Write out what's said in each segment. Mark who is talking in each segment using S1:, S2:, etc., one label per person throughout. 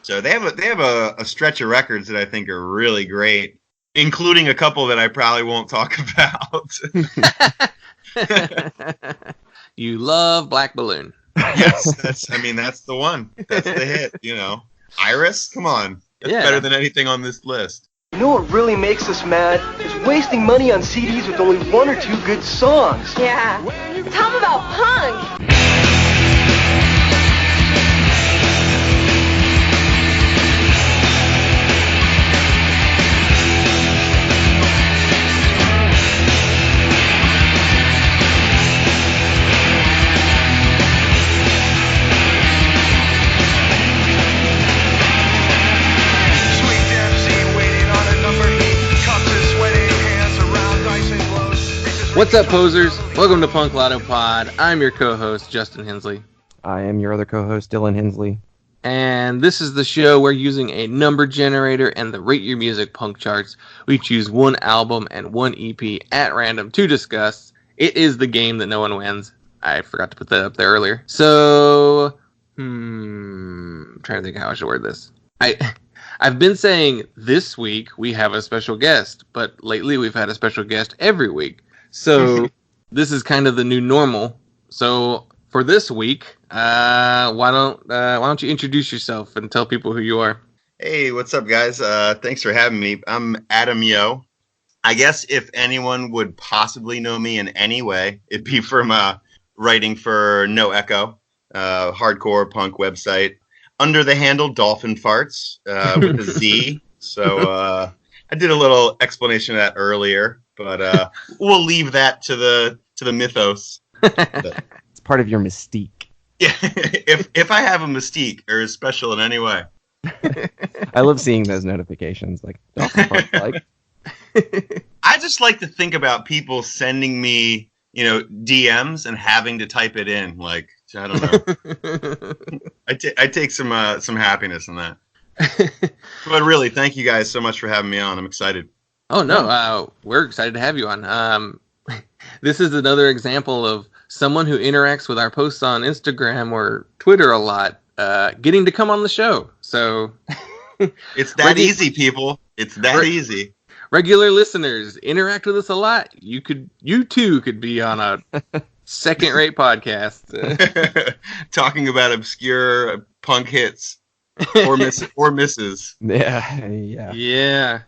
S1: So they have a stretch of records that I think are really great, including a couple that I probably won't talk about.
S2: You love Black Balloon.
S1: Yes, that's the one. That's the hit, Iris, come on. That's better than anything on this list.
S3: You know what really makes us mad? Is wasting money on CDs with only one or two good songs.
S4: Yeah. Tell them about punk.
S2: What's up, posers? Welcome to Punk Lotto Pod. I'm your co-host, Justin Hensley.
S5: I am your other co-host, Dylan Hensley.
S2: And this is the show where, using a number generator and the Rate Your Music punk charts, we choose one album and one EP at random to discuss. It is the game that no one wins. I forgot to put that up there earlier. So, I'm trying to think how I should word this. I've been saying this week we have a special guest, but lately we've had a special guest every week. So this is kind of the new normal. So for this week, why don't you introduce yourself and tell people who you are?
S1: Hey, what's up, guys? Thanks for having me. I'm Adam Yoe. I guess if anyone would possibly know me in any way, it'd be from writing for No Echo, hardcore punk website, under the handle Dolphin Farts with a Z. So I did a little explanation of that earlier. But we'll leave that to the mythos.
S5: It's part of your mystique.
S1: Yeah, if I have a mystique or is special in any way.
S5: I love seeing those notifications. Like, I
S1: just like to think about people sending me, DMs and having to type it in. Like, I don't know. I take some happiness in that. But really, thank you guys so much for having me on. I'm excited.
S2: Oh, no, we're excited to have you on. This is another example of someone who interacts with our posts on Instagram or Twitter a lot, getting to come on the show. So
S1: it's that easy, people. It's that easy.
S2: Regular listeners interact with us a lot. You too could be on a second-rate podcast.
S1: Talking about obscure punk hits. Or misses.
S2: Yeah.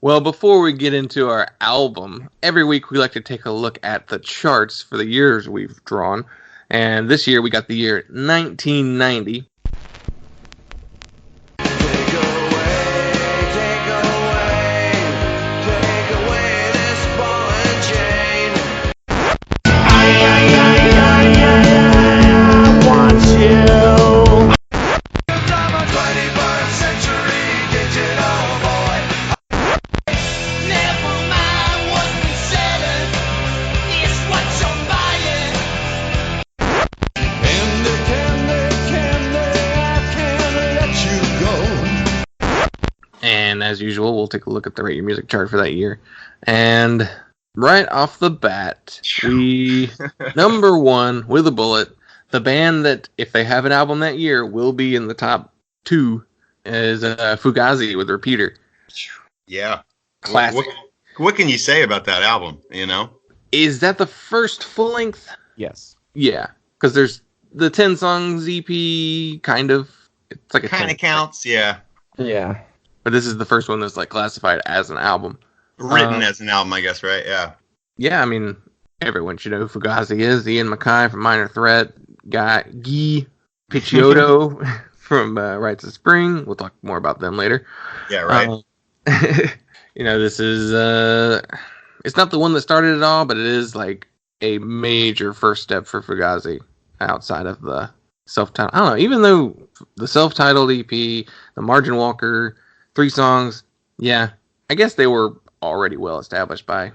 S2: Well, before we get into our album, every week we like to take a look at the charts for the years we've drawn. And this year we got the year 1990. And as usual, we'll take a look at the Rate Your Music chart for that year. And right off the bat, we number one with a bullet, the band that, if they have an album that year, will be in the top 2 is Fugazi with Repeater.
S1: Yeah.
S2: Classic.
S1: What can you say about that album,
S2: Is that the first full length?
S5: Yes.
S2: Yeah, because there's the 10 songs EP, kind of. It's like a
S1: kind of counts, yeah.
S5: Yeah.
S2: But this is the first one that's like classified as an album.
S1: Written as an album, I guess, right? Yeah.
S2: Yeah, I mean, everyone should know who Fugazi is. Ian Mackay from Minor Threat. Guy Picciotto from Rites of Spring. We'll talk more about them later.
S1: Yeah, right.
S2: This is... it's not the one that started it all, but it is like a major first step for Fugazi outside of the self-titled. I don't know, even though the self-titled EP, the Margin Walker, 3 songs, yeah, I guess they were already well established by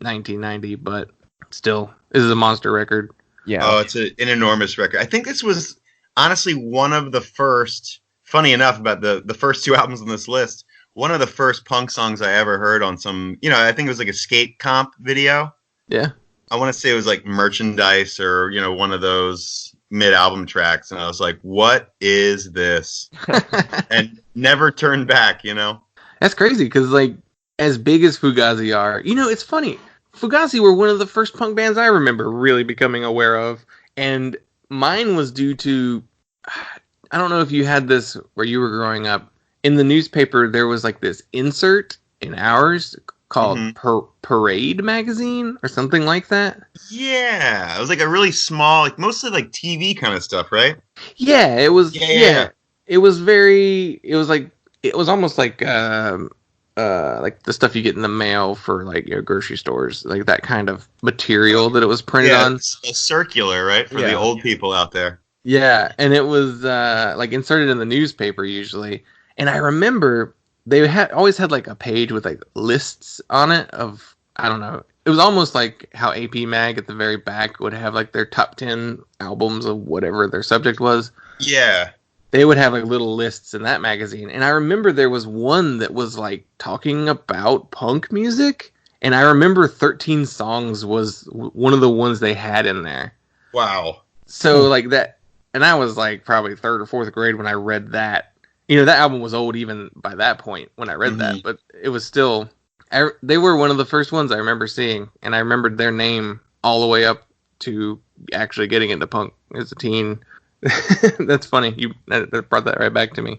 S2: 1990, but still, this is a monster record.
S5: Yeah.
S1: Oh, it's an enormous record. I think this was honestly one of the first, funny enough about the first 2 albums on this list, one of the first punk songs I ever heard on some, I think it was like a skate comp video.
S2: Yeah.
S1: I want to say it was like Merchandise or, one of those mid-album tracks, and I was like, what is this? And never turned back, you know?
S2: That's crazy, because, like, as big as Fugazi are, you know, it's funny. Fugazi were one of the first punk bands I remember really becoming aware of, and mine was due to, I don't know if you had this where you were growing up. In the newspaper, there was, like, this insert in ours called Parade Magazine or something like that.
S1: Yeah, it was like a really small, like mostly like TV kind of stuff, right?
S2: Yeah, it was.
S1: Yeah.
S2: It was very. It was like. It was almost like the stuff you get in the mail for like your grocery stores, like that kind of material that it was printed on.
S1: It's a circular, right, for the old people out there.
S2: Yeah, and it was like inserted in the newspaper usually. And I remember they always had like a page with like lists on it of, I don't know. It was almost like how AP Mag at the very back would have like their top 10 albums of whatever their subject was.
S1: Yeah.
S2: They would have like little lists in that magazine. And I remember there was one that was like talking about punk music. And I remember 13 Songs was one of the ones they had in there.
S1: Wow.
S2: So like that, and I was like probably third or fourth grade when I read that. You know, that album was old even by that point when I read that, but it was still, they were one of the first ones I remember seeing, and I remembered their name all the way up to actually getting into punk as a teen. That's funny. That brought that right back to me.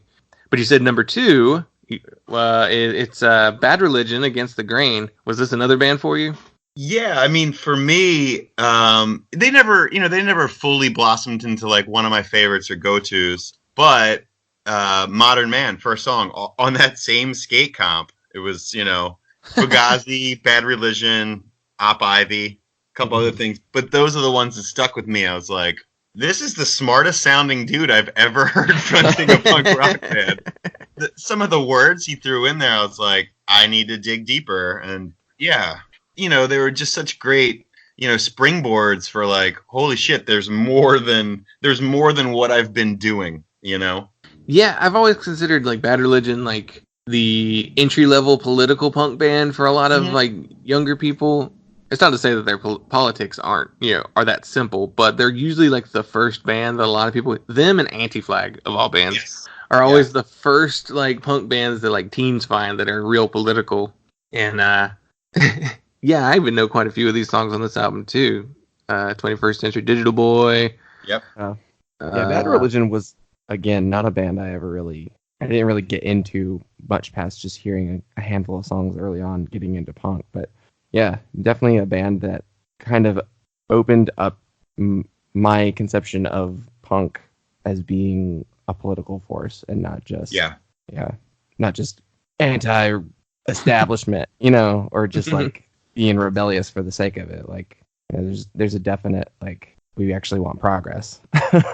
S2: But you said number 2, it's Bad Religion, Against the Grain. Was this another band for you?
S1: Yeah, I mean, for me, they never fully blossomed into like one of my favorites or go-tos, but Modern Man, first song on that same skate comp. It was, you know, Fugazi, Bad Religion, Op Ivy, a couple other things, but those are the ones that stuck with me. I was like, this is the smartest sounding dude I've ever heard fronting a punk rock band. Some of the words he threw in there, I was like, I need to dig deeper. And yeah, you know, they were just such great, you know, springboards for like, holy shit, there's more than what I've been doing, you know?
S2: Yeah, I've always considered like Bad Religion like the entry-level political punk band for a lot of like younger people. It's not to say that their politics aren't, you know, are that simple, but they're usually like the first band that a lot of people, them and Anti-Flag of all bands, are always the first like punk bands that like teens find that are real political. And yeah, I even know quite a few of these songs on this album too. 21st Century Digital Boy.
S1: Yep.
S5: Yeah, Bad Religion was, again, not a band I didn't really get into much past just hearing a handful of songs early on, getting into punk. But yeah, definitely a band that kind of opened up my conception of punk as being a political force and not just not just anti-establishment, you know, or just like being rebellious for the sake of it. Like, you know, there's a definite like, we actually want progress.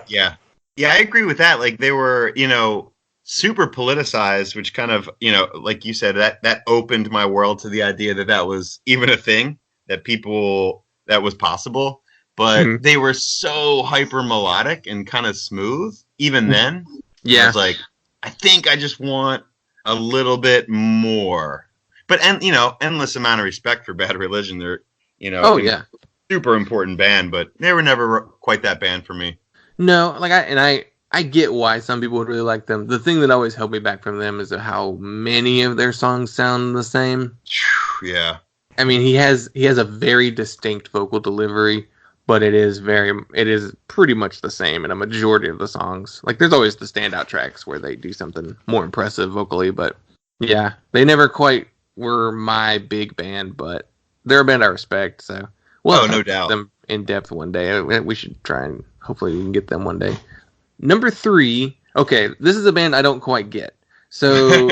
S1: Yeah, I agree with that. Like, they were, you know, super politicized, which kind of, you know, like you said, that opened my world to the idea that was even a thing, that was possible. But they were so hyper melodic and kind of smooth even then. Yeah, I was like, I think I just want a little bit more. But, and you know, endless amount of respect for Bad Religion. They're, you know, super important band, but they were never quite that band for me.
S2: No, like I get why some people would really like them. The thing that always held me back from them is how many of their songs sound the same.
S1: Yeah.
S2: I mean, he has a very distinct vocal delivery, but it is pretty much the same in a majority of the songs. Like, there's always the standout tracks where they do something more impressive vocally, but yeah, they never quite were my big band, but they're a band I respect, so we'll
S1: no doubt
S2: them in depth one day. We should try and hopefully we can get them one day. Number 3, okay, this is a band I don't quite get. So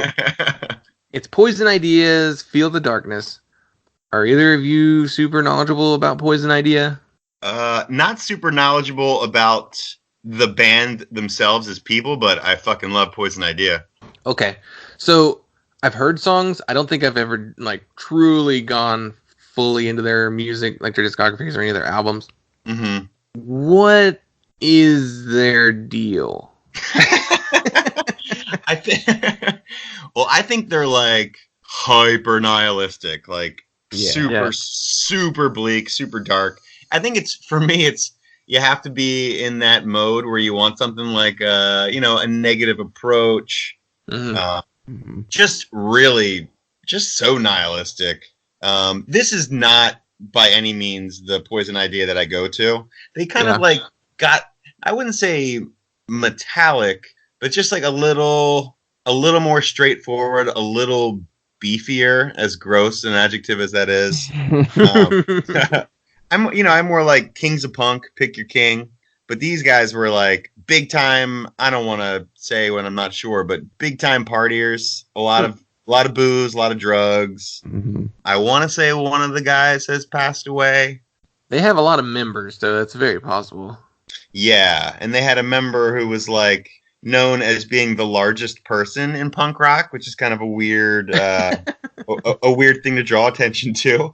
S2: it's Poison Idea's Feel the Darkness. Are either of you super knowledgeable about Poison Idea?
S1: Not super knowledgeable about the band themselves as people, but I fucking love Poison Idea.
S2: Okay, so I've heard songs. I don't think I've ever like truly gone fully into their music, like their discographies or any of their albums. Mm-hmm. What is their deal?
S1: I think they're like hyper nihilistic, like super bleak, super dark. I think it's you have to be in that mode where you want something like a negative approach. Just really, just so nihilistic. This is not by any means the Poison idea that I go to. They kind of like got, I wouldn't say metallic, but just like a little more straightforward, a little beefier, as gross an adjective as that is. I'm more like Kings of Punk, pick your king. But these guys were like big time. I don't want to say when I'm not sure, but big time partiers. A lot of booze, a lot of drugs. I want to say one of the guys has passed away.
S2: They have a lot of members, so that's very possible.
S1: Yeah, and they had a member who was like known as being the largest person in punk rock, which is kind of a weird, a weird thing to draw attention to.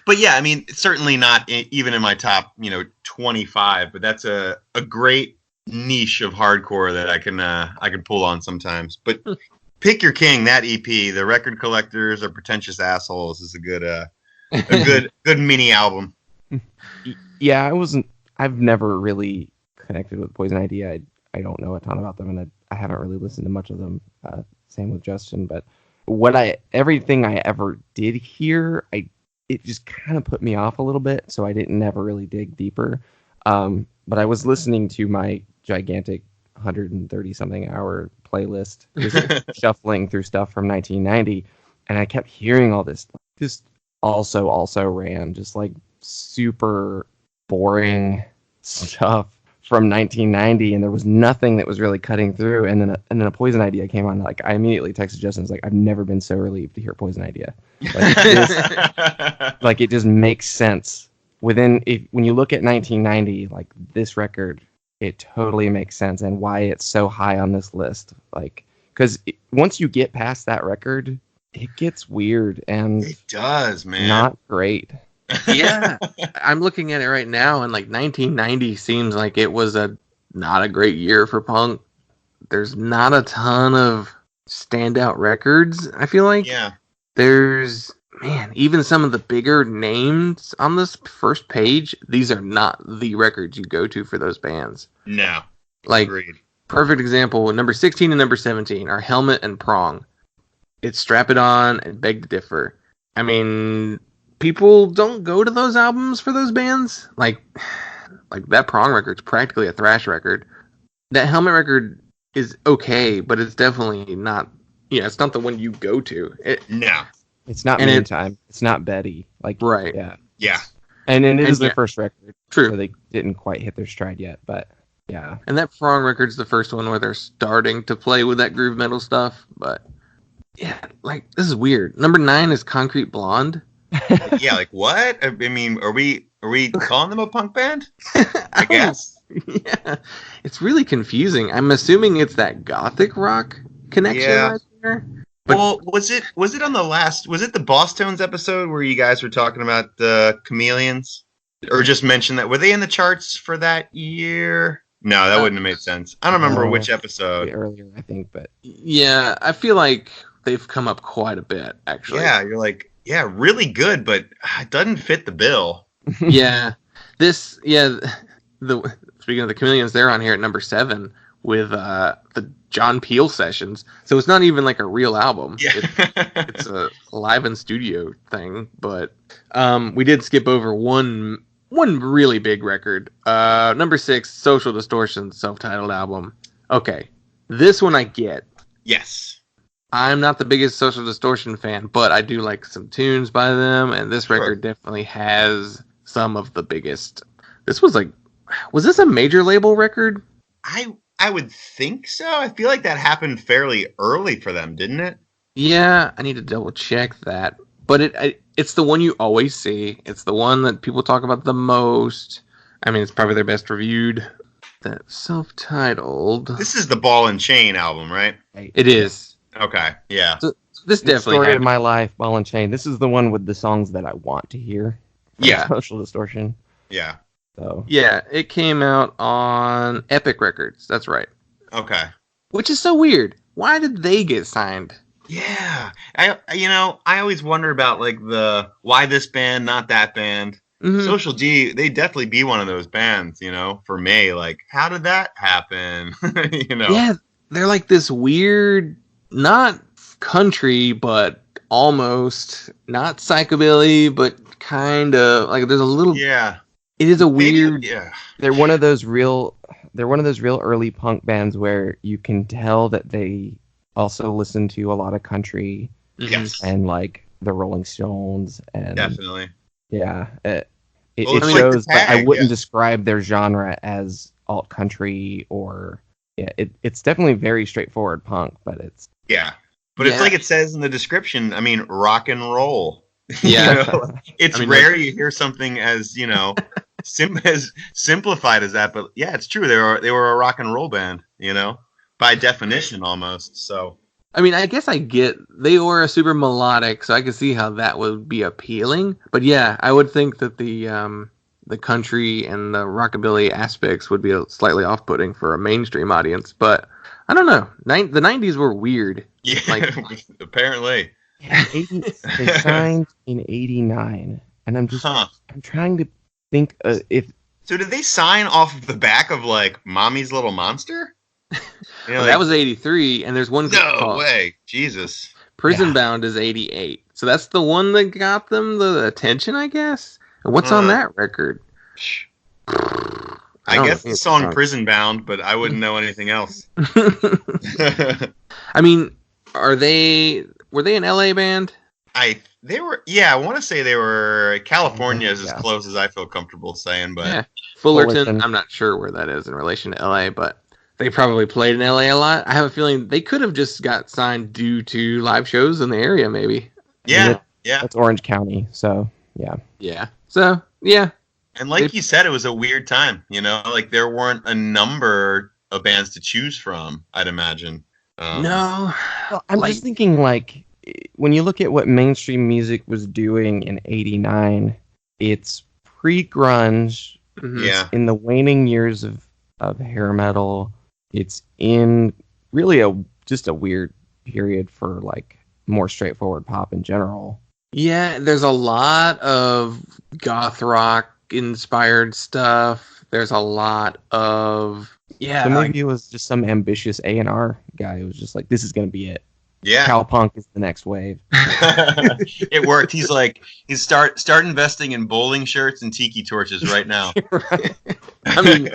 S1: But yeah, I mean, it's certainly not even in my top, 25. But that's a great niche of hardcore that I can pull on sometimes. But pick your king. That EP, The Record Collectors Are Pretentious Assholes, is a good mini album.
S5: Yeah, I've never really connected with Poison Idea. I don't know a ton about them, and I haven't really listened to much of them. Same with Justin. But everything I ever did hear, it just kind of put me off a little bit, so I didn't never really dig deeper. But I was listening to my gigantic 130-something hour playlist, just shuffling through stuff from 1990, and I kept hearing all this, just also ran, just like super boring stuff from 1990, and there was nothing that was really cutting through. And then a Poison Idea came on. Like, I immediately texted Justin. Like, I've never been so relieved to hear Poison Idea. Like, it just makes sense. When you look at 1990, like this record, it totally makes sense, and why it's so high on this list. Like, because once you get past that record, it gets weird and
S1: it does, man.
S5: Not great.
S2: Yeah, I'm looking at it right now, and like 1990 seems like it was not a great year for punk. There's not a ton of standout records, I feel like.
S1: Yeah.
S2: There's, even some of the bigger names on this first page, these are not the records you go to for those bands.
S1: No.
S2: Like,
S1: agreed.
S2: Perfect example, number 16 and number 17 are Helmet and Prong. It's Strap It On and Beg to Differ. I mean, people don't go to those albums for those bands. Like that Prong record's practically a thrash record. That Helmet record is okay, but it's definitely not. Yeah, it's not the one you go to.
S1: No,
S5: it's not Meantime. It's not Betty. Like,
S2: right?
S1: Yeah.
S5: And it is their first record.
S2: True.
S5: So they didn't quite hit their stride yet, but yeah.
S2: And that Prong record's the first one where they're starting to play with that groove metal stuff. But yeah, like, this is weird. Number 9 is Concrete Blonde.
S1: Yeah, like what? I mean, are we calling them a punk band? I guess.
S2: Yeah, it's really confusing. I'm assuming it's that gothic rock connection right there. But,
S1: well, was it on the last? Was it the Boss Tones episode where you guys were talking about the Chameleons, or just mentioned that? Were they in the charts for that year? No, that wouldn't have made sense. I don't remember which episode.
S5: Earlier, I think, but
S2: yeah, I feel like they've come up quite a bit, actually.
S1: Yeah, you're like, yeah, really good, but it doesn't fit the bill.
S2: Yeah, speaking of the Chameleons, they're on here at number 7 with the John Peel sessions. So it's not even like a real album.
S1: Yeah.
S2: It's a live in studio thing. But we did skip over one really big record. Number 6, Social Distortion, self-titled album. Okay, this one I get.
S1: Yes.
S2: I'm not the biggest Social Distortion fan, but I do like some tunes by them, and this record definitely has some of the biggest. This was this a major label record?
S1: I would think so. I feel like that happened fairly early for them, didn't it?
S2: Yeah, I need to double check that. But it's the one you always see. It's the one that people talk about the most. I mean, it's probably their best reviewed. That self-titled.
S1: This is the Ball and Chain album, right?
S2: It is.
S1: Okay, yeah.
S2: So this definitely
S5: Story of My Life, Ball and Chain. This is the one with the songs that I want to hear.
S1: Yeah.
S5: Social Distortion.
S1: Yeah.
S5: So.
S2: Yeah, it came out on Epic Records. That's right.
S1: Okay.
S2: Which is so weird. Why did they get signed?
S1: Yeah. I always wonder about like the why this band, not that band. Social D, they definitely be one of those bands, for me. Like, how did that happen?
S2: Yeah, they're like this weird, not country, but almost not psychobilly, but kind of like there's a little.
S1: Yeah,
S2: it is a weird.
S1: Yeah,
S5: they're one of those real early punk bands where you can tell that they also listen to a lot of country,
S1: yes,
S5: and like the Rolling Stones, and
S1: definitely.
S5: Yeah, it
S1: like
S5: shows, but I wouldn't
S1: yeah.
S5: describe their genre as alt country or it's definitely very straightforward punk, but it's
S1: it's like it says in the description. I mean, rock and roll.
S2: Yeah,
S1: it's rare you hear something as as simplified as that, but yeah, it's true. They were a rock and roll band, by definition almost. So.
S2: I mean, I guess I get they were a super melodic, so I could see how that would be appealing. But yeah, I would think that the country and the rockabilly aspects would be slightly off-putting for a mainstream audience. But I don't know. The 90s were weird.
S1: Yeah, apparently.
S5: Yeah, they signed in '89, and I'm trying to think if.
S1: So did they sign off of the back of like Mommy's Little Monster?
S2: That was 83, and there's one.
S1: No way, Jesus.
S2: Prison Bound is 88, so that's the one that got them the attention, I guess. And what's on that record?
S1: I guess the song "Prison Bound," but I wouldn't know anything else.
S2: I mean, were they an LA band?
S1: They were. Yeah, I want to say they were. California is as close as I feel comfortable saying, but
S2: Fullerton. I'm not sure where that is in relation to LA, but. They probably played in LA a lot. I have a feeling they could have just got signed due to live shows in the area, maybe.
S1: Yeah.
S5: That's Orange County, so yeah.
S2: Yeah. So, yeah.
S1: And like you said, it was a weird time, like there weren't a number of bands to choose from, I'd imagine.
S2: No.
S5: Well, I'm just thinking, like, when you look at what mainstream music was doing in '89, it's pre-grunge.
S1: Yeah.
S5: In the waning years of hair metal. It's in really just a weird period for like more straightforward pop in general.
S2: Yeah, there's a lot of goth rock inspired stuff. There's a lot of
S5: So maybe it was just some ambitious A&R guy who was just like, this is going to be it.
S1: Yeah.
S5: Cowpunk is the next wave.
S1: It worked. He's like, start investing in bowling shirts and tiki torches right now.
S2: I mean,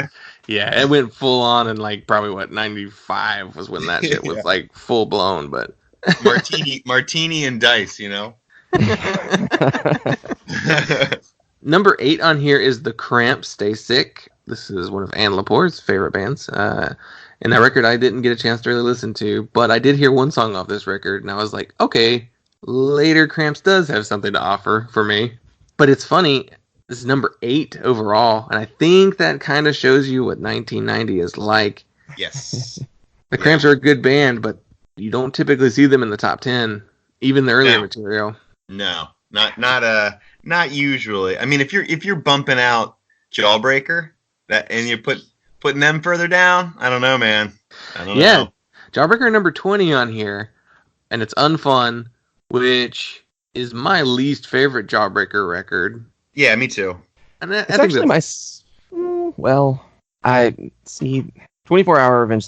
S2: yeah, it went full on in like probably 95 was when that shit was like full blown, but
S1: martini and dice,
S2: Number 8 on here is The Cramps, Stay Sick. This is one of Ann Lapore's favorite bands. And that record I didn't get a chance to really listen to, but I did hear one song off this record, and I was like, okay, later Cramps does have something to offer for me. But it's funny, this is number 8 overall, and I think that kind of shows you what 1990 is like.
S1: Yes.
S2: The Cramps are a good band, but you don't typically see them in the top 10, even the earlier material.
S1: No, not usually. I mean, if you're bumping out Jawbreaker, and you're putting them further down, I don't know, man. I don't know.
S2: Jawbreaker number 20 on here, and it's Unfun, which is my least favorite Jawbreaker record.
S1: Yeah, me too.
S2: And
S5: it's actually I see 24-Hour Revenge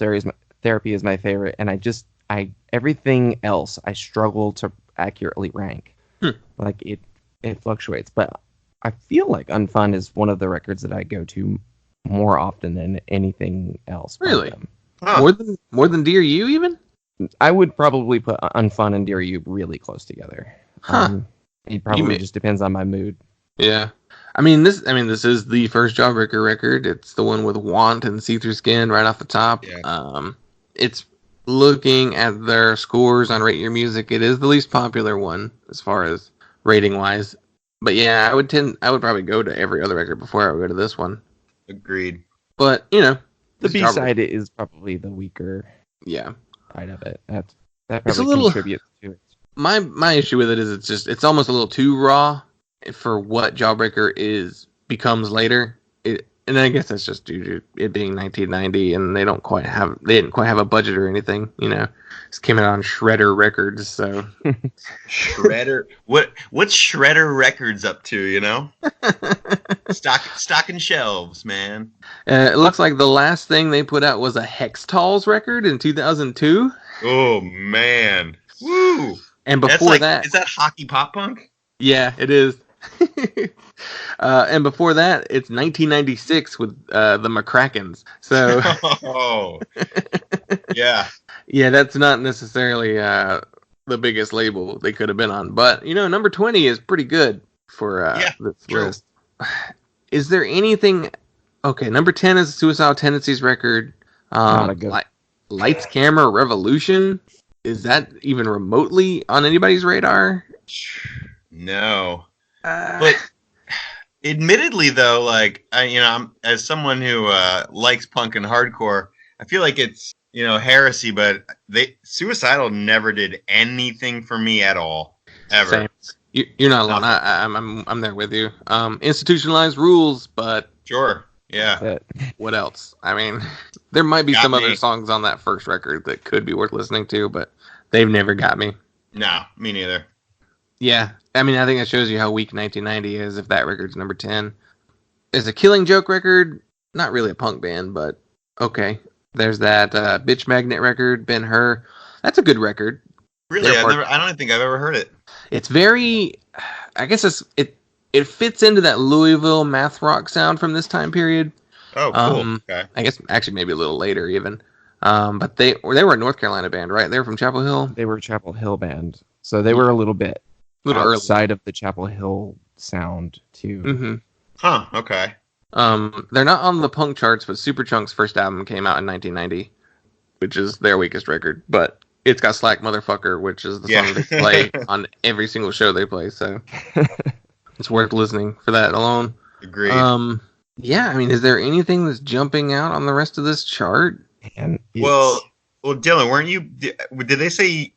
S5: Therapy is my favorite, and everything else I struggle to accurately rank. Like it fluctuates, but I feel like Unfun is one of the records that I go to more often than anything else.
S2: Really? More than Dear You even?
S5: I would probably put Unfun and Dear You really close together. It probably just depends on my mood.
S2: Yeah. I mean this is the first Jawbreaker record. It's the one with Want and See Through Skin right off the top. Yeah. It's looking at their scores on Rate Your Music, it is the least popular one as far as rating wise. But yeah, I would probably go to every other record before I would go to this one.
S1: Agreed.
S2: But
S5: the B-side is probably the weaker side of it. That probably contributes to it.
S2: My issue with it is it's almost a little too raw for what Jawbreaker becomes later. And I guess that's just due to it being 1990, and they didn't quite have a budget or anything, This came out on Shredder Records, so
S1: Shredder. What's Shredder Records up to? Stocking shelves, man.
S2: It looks like the last thing they put out was a Hextalls record in 2002.
S1: Oh man, woo!
S2: And before that,
S1: is that hockey pop punk?
S2: Yeah, it is. And before that, it's 1996 with the McCrackens. So,
S1: yeah.
S2: Yeah, that's not necessarily the biggest label they could have been on. But, number 20 is pretty good for this list. Is there anything... Okay, number 10 is a Suicidal Tendencies record.
S5: Not a good...
S2: Lights, Camera, Revolution. Is that even remotely on anybody's radar?
S1: No. But admittedly, though, I'm as someone who likes punk and hardcore, I feel like it's heresy, but Suicidal never did anything for me at all, ever.
S2: Same. You're not alone. I'm there with you. Institutionalized Rules, but
S1: sure, yeah.
S2: What else? I mean, there might be some other songs on that first record that could be worth listening to, but they've never got me.
S1: No, me neither.
S2: Yeah, I mean, I think that shows you how weak 1990 is if that record's number 10. There's a Killing Joke record, not really a punk band, but okay. There's that Bitch Magnet record, Ben-Hur. That's a good record.
S1: Really? I don't think I've ever heard it.
S2: It's very, I guess it fits into that Louisville math rock sound from this time period.
S1: Oh, cool. Okay.
S2: I guess actually maybe a little later even. But they were a North Carolina band, right? They were from Chapel Hill?
S5: They were a Chapel Hill band. So they were a little bit outside of the Chapel Hill sound, too.
S2: Mm-hmm.
S1: Huh, okay.
S2: They're not on the punk charts, but Superchunk's first album came out in 1990, which is their weakest record. But it's got Slack Motherfucker, which is the song they play on every single show they play. So it's worth listening for that alone.
S1: Agreed.
S2: Yeah, I mean, is there anything that's jumping out on the rest of this chart?
S1: Well, Dylan, weren't you? Did they say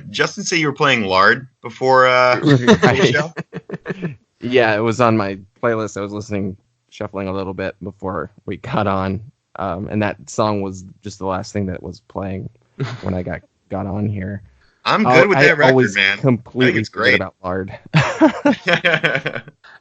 S1: Justin say you were playing Lard before the show?
S5: Yeah, it was on my playlist. I was shuffling a little bit before we got on, and that song was just the last thing that was playing when I got on here.
S1: I'm good with that record, man.
S5: Completely
S1: it's great
S5: about Lard.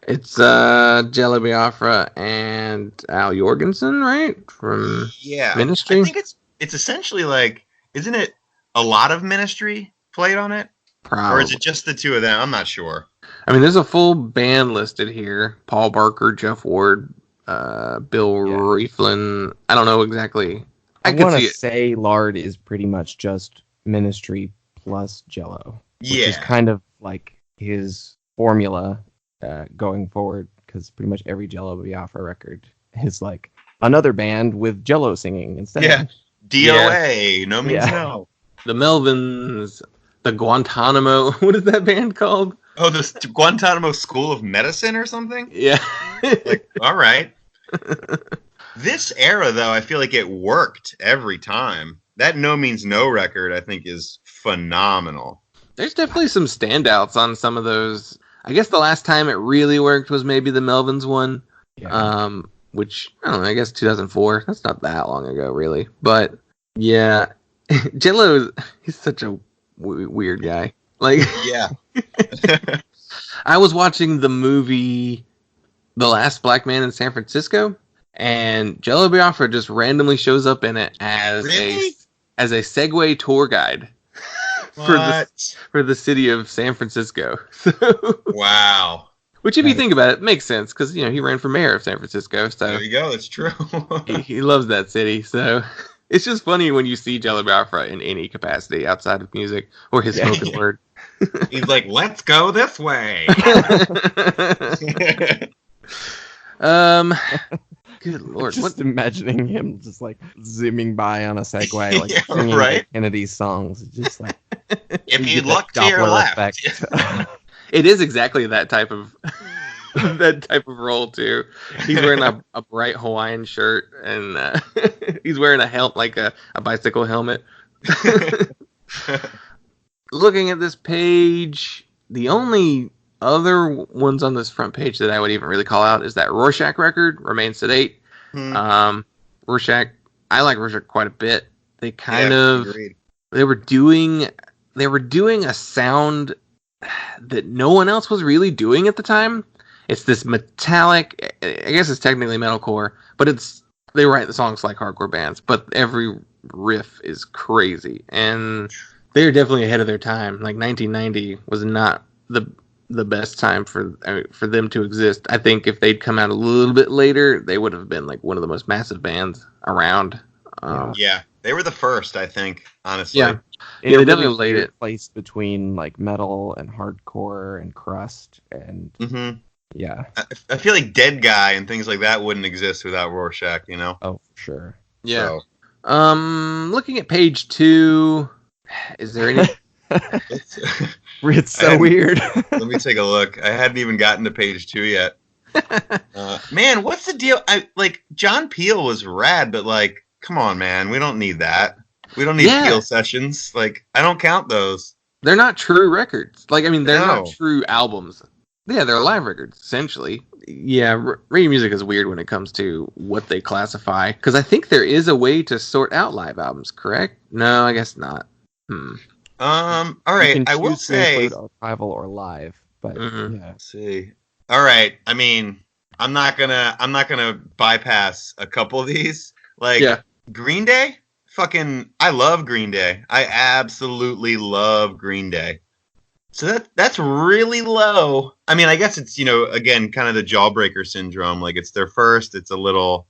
S2: It's Jello Biafra and Al Jorgensen, right? From Ministry?
S1: I think it's essentially like, isn't it a lot of Ministry played on it?
S2: Probably.
S1: Or is it just the two of them? I'm not sure.
S2: I mean, there's a full band listed here. Paul Barker, Jeff Ward, Bill Rieflin. I don't know exactly.
S5: I want to say Lard is pretty much just Ministry plus Jello. Which is kind of like his formula going forward, because pretty much every Jello Biafra record is like another band with Jello singing instead.
S1: Yeah. DOA. No means no.
S2: The Melvins, the Guantanamo. What is that band called?
S1: Oh, the Guantanamo School of Medicine or something?
S2: Yeah.
S1: All right. This era, though, I feel like it worked every time. That No Means No record, I think, is phenomenal.
S2: There's definitely some standouts on some of those. I guess the last time it really worked was maybe the Melvins one, which, I don't know, I guess 2004. That's not that long ago, really. But, yeah, Jello, he's such a weird guy.
S1: Yeah.
S2: I was watching the movie The Last Black Man in San Francisco, and Jello Biafra just randomly shows up in it as a Segway tour guide for the city of San Francisco.
S1: Wow.
S2: Which, if you think about it, makes sense, because he ran for mayor of San Francisco. So
S1: there you go. That's true.
S2: he loves that city. So it's just funny when you see Jello Biafra in any capacity outside of music or his spoken word.
S1: He's like, let's go this way.
S2: Good Lord.
S5: Just imagining him just like zooming by on a Segway, like singing Kennedy's songs. Just like,
S1: if you look to your left.
S2: It is exactly that type of role too. He's wearing a bright Hawaiian shirt, and he's wearing a bicycle helmet. Looking at this page, the only other ones on this front page that I would even really call out is that Rorschach record, Remain Sedate. Rorschach, I like Rorschach quite a bit. They
S1: Agreed.
S2: they were doing a sound that no one else was really doing at the time. It's this metallic, I guess it's technically metalcore, but they write the songs like hardcore bands, but every riff is crazy, and they're definitely ahead of their time. Like 1990 was not the best time for them to exist. I think if they'd come out a little bit later, they would have been like one of the most massive bands around.
S1: Yeah, they were the first, I think, honestly.
S2: Yeah, they definitely laid it.
S5: Place between like metal and hardcore and crust and yeah.
S1: I feel like Dead Guy and things like that wouldn't exist without Rorschach, you know?
S5: Oh, for sure.
S2: Yeah. So. Looking at page 2, is there any?
S5: It's so weird.
S1: Let me take a look. I hadn't even gotten to page 2 yet. Man, what's the deal? John Peel was rad, but like, come on, man, we don't need that. We don't need Peel sessions. Like, I don't count those.
S2: They're not true records. Like, I mean, they're not true albums. Yeah, they're live records, essentially. Yeah, radio music is weird when it comes to what they classify, because I think there is a way to sort out live albums, correct? No, I guess not.
S1: All right, I will say
S5: archival or live, but yeah.
S1: Let's see. All right, I mean, I'm not gonna bypass a couple of these. Like Green Day, I love Green Day. I absolutely love Green Day. So that's really low. I mean, I guess it's, again, kind of the Jawbreaker syndrome. Like, it's their first. It's a little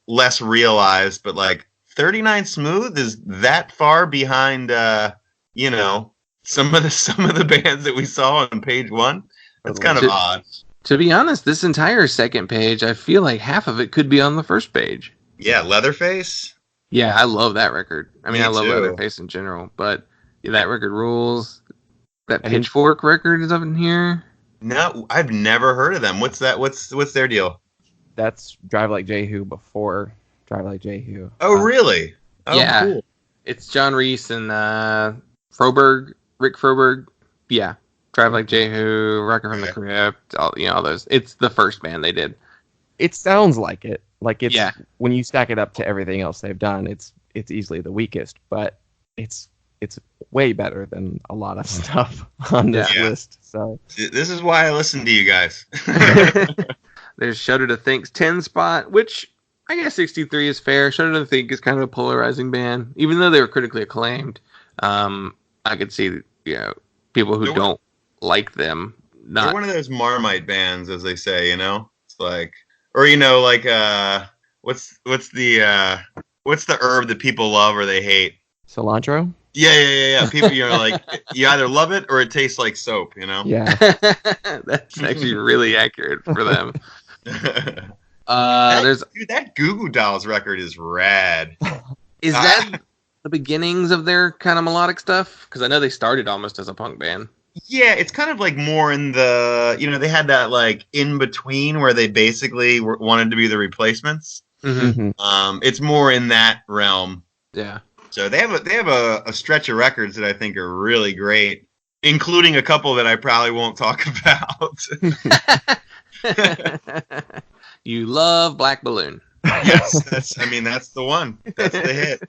S1: less realized, but like 39 Smooth is that far behind, some of the bands that we saw on page 1. That's kind of odd.
S2: To be honest, this entire second page, I feel like half of it could be on the first page.
S1: Yeah, Leatherface.
S2: Yeah, I love that record. I mean, I love
S1: too.
S2: Leatherface in general, but that record rules. That Pitchfork record is up in here.
S1: No, I've never heard of them. What's that? What's their deal?
S5: That's Drive Like Jehu before Drive Like Jehu.
S1: Oh, really? Oh,
S2: yeah.
S1: Cool.
S2: It's John Reese and Rick Froberg. Yeah. Drive Like Jehu, Rocker from the Crypt, all those. It's the first band they did.
S5: It sounds like it. Like it's when you stack it up to everything else they've done, it's easily the weakest, but it's way better than a lot of stuff on this list. So
S1: this is why I listen to you guys.
S2: There's Shudder to Think's 10 spot, which I guess 63 is fair. Shudder to Think is kind of a polarizing band, even though they were critically acclaimed. I could see people who don't like them.
S1: They're one of those Marmite bands, as they say. It's like, or what's the herb that people love or they hate?
S5: Cilantro.
S1: Yeah. People, like, you either love it or it tastes like soap,
S5: Yeah.
S2: That's actually really accurate for them.
S1: That Goo Goo Dolls record is rad.
S2: Is that the beginnings of their kind of melodic stuff? Because I know they started almost as a punk band.
S1: Yeah, it's kind of like more in the, they had that like in between where they basically wanted to be the Replacements.
S2: Mm-hmm.
S1: It's more in that realm.
S2: Yeah. So
S1: they have a stretch of records that I think are really great, including a couple that I probably won't talk about.
S2: You love Black Balloon.
S1: Yes, that's the one. That's the hit,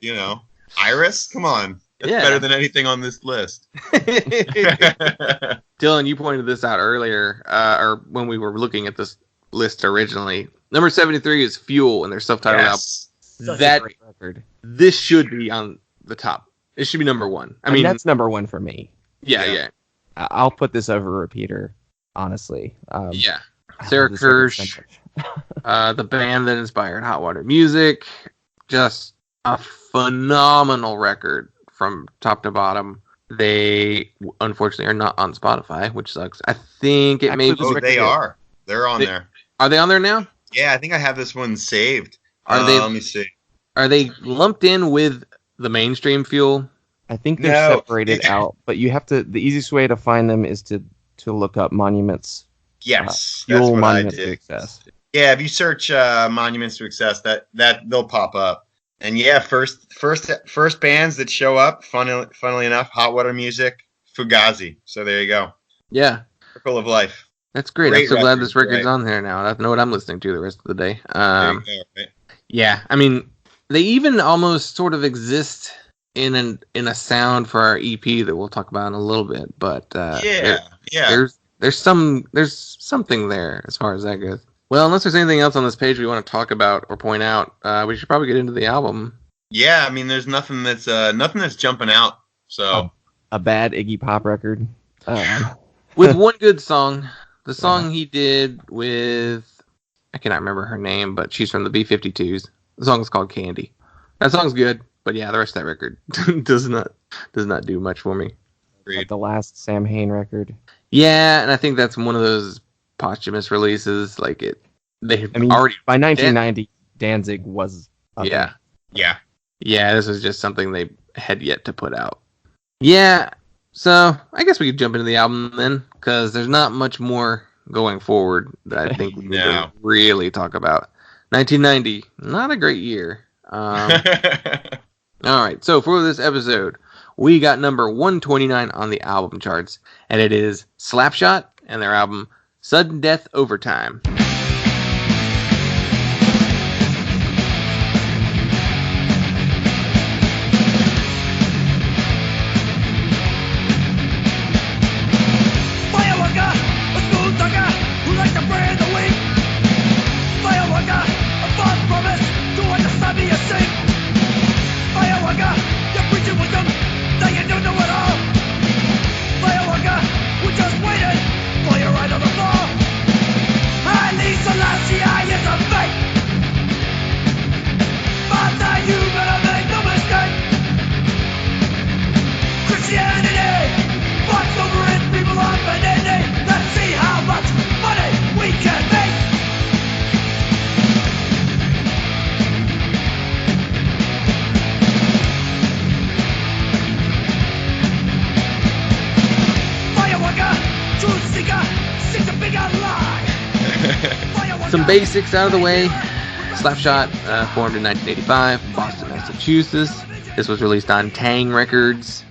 S1: Iris, come on. That's better than anything on this list.
S2: Dylan, you pointed this out earlier, or when we were looking at this list originally. Number 73 is Fuel, and their self-titled album. That great record. This should be on the top. It should be number 1. I mean,
S5: that's number 1 for me.
S2: Yeah.
S5: I'll put this over Repeater, honestly.
S2: Sarah Kirsch, the band that inspired Hot Water Music, just a phenomenal record from top to bottom. They unfortunately are not on Spotify, which sucks. I think it may be.
S1: Oh, they are. They're on there.
S2: Are they on there now?
S1: Yeah, I think I have this one saved. Let me see.
S2: Are they lumped in with the mainstream Fuel?
S5: I think they're separated out, but you have to. The easiest way to find them is to look up Monuments.
S1: Yes,
S5: Fuel,
S1: that's what
S5: Monuments
S1: I did.
S5: to Excess.
S1: Yeah, if you search Monuments to Excess, that they'll pop up. And yeah, first bands that show up, funnily enough, Hot Water Music, Fugazi. So there you go.
S2: Yeah.
S1: Circle of Life.
S2: That's great. I'm
S1: Great
S2: so glad
S1: record,
S2: this record's
S1: right.
S2: on there now. I know what I'm listening to the rest of the day.
S1: There you go, right?
S2: Yeah, I mean, they even almost sort of exist in a sound for our EP that we'll talk about in a little bit. But
S1: Yeah.
S2: there's something there as far as that goes. Well, unless there's anything else on this page we want to talk about or point out, we should probably get into the album.
S1: Yeah, I mean, there's nothing that's jumping out. So
S5: A bad Iggy Pop record.
S2: With one good song, the song he did with, I cannot remember her name, but she's from the B-52s. The song is called Candy. That song's good, but yeah, the rest of that record does not do much for me.
S5: Like the last Sam Hain record.
S2: Yeah, and I think that's one of those posthumous releases. Like already
S5: by 1990, Danzig was up there.
S2: Yeah. This was just something they had yet to put out. Yeah, so I guess we could jump into the album then, because there's not much more going forward that I think we need to really talk about. 1990, not a great year. All right, so for this episode, we got number 129 on the album charts, and it is Slapshot and their album Sudden Death Overtime.
S6: Firewalker, a smooth talker who likes to brand the weak. Firewalker, a false promise to understand me and sing. Firewalker, you're preaching wisdom that you don't know at all. Firewalker, we just waited for you right on the floor. Highly Selassie is a fake. But now you better make no mistake. Christianity walks over its people on vanity. Let's see how much money we can make. Firewalker, truth seeker, seeks a bigger lie.
S2: Some basics out of the way. Slapshot formed in 1985 in Boston, Massachusetts. This was released on Tang Records,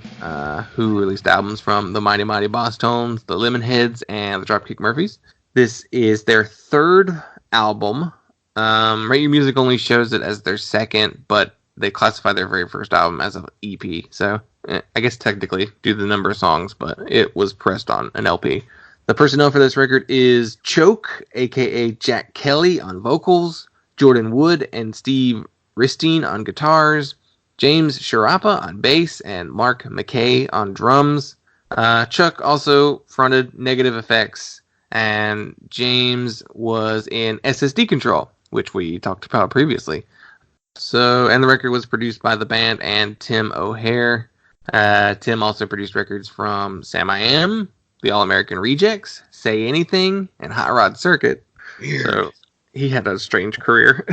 S2: who released albums from the Mighty Mighty Boss Tones, the Lemonheads, and the Dropkick Murphys. This is their third album. Rate Your Music only shows it as their second, but they classify their very first album as an EP. So I guess technically due to the number of songs, but it was pressed on an LP. The personnel for this record is Choke, aka Jack Kelly on vocals, Jordan Wood and Steve Ristine on guitars, James Sharapa on bass, and Mark McKay on drums. Chuck also fronted Negative Effects, and James was in SSD Control, which we talked about previously. And the record was produced by the band and Tim O'Hare. Tim also produced records from Sam I Am, The All-American Rejects, Say Anything, and Hot Rod Circuit.
S1: Weird.
S2: So he had a strange career.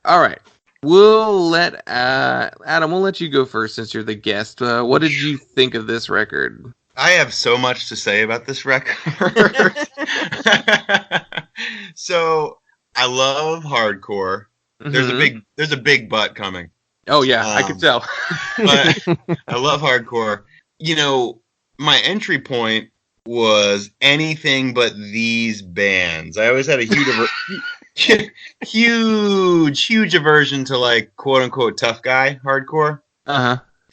S2: All right. We'll let Adam, we'll let you go first since you're the guest. What did you think of this record?
S1: I have so much to say about this record. So I love hardcore.
S2: Mhm.
S1: There's a big butt coming.
S2: Oh yeah, I could tell.
S1: But I love hardcore. You know, my entry point was anything but these bands. I always had a huge aversion to like quote unquote tough guy hardcore.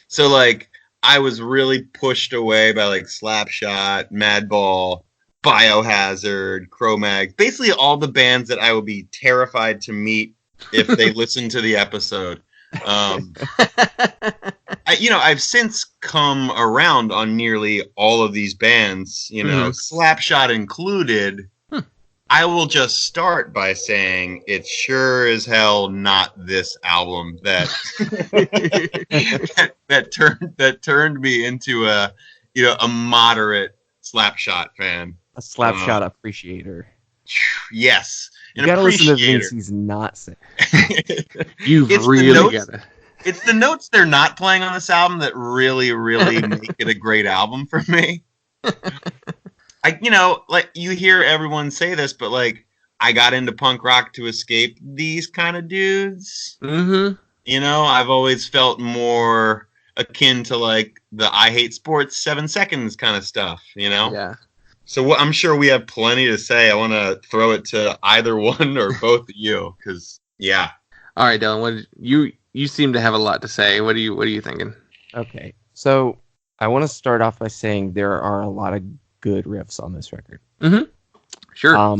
S1: So like I was really pushed away by like Slapshot, Madball, Biohazard, Cro-Mag, basically all the bands that I would be terrified to meet if they listened to the episode. I've since come around on nearly all of these bands, Slapshot included. I will just start by saying it's sure as hell not this album that that turned me into a moderate Slapshot fan.
S5: A Slapshot appreciator.
S1: Yes.
S5: You gotta listen to things he's not saying.
S2: You've really got it.
S1: It's the notes they're not playing on this album that really, really make it a great album for me. Like you hear everyone say this, but like I got into punk rock to escape these kind of dudes. Mm-hmm. I've always felt more akin to like the I Hate Sports 7 Seconds kind of stuff.
S2: Yeah.
S1: So I'm sure we have plenty to say. I want to throw it to either one or both of you, because yeah.
S2: All right, Dylan. You seem to have a lot to say. What are you thinking?
S5: Okay, so I want to start off by saying there are a lot of good riffs on this record.
S2: Mm-hmm. Sure.
S5: I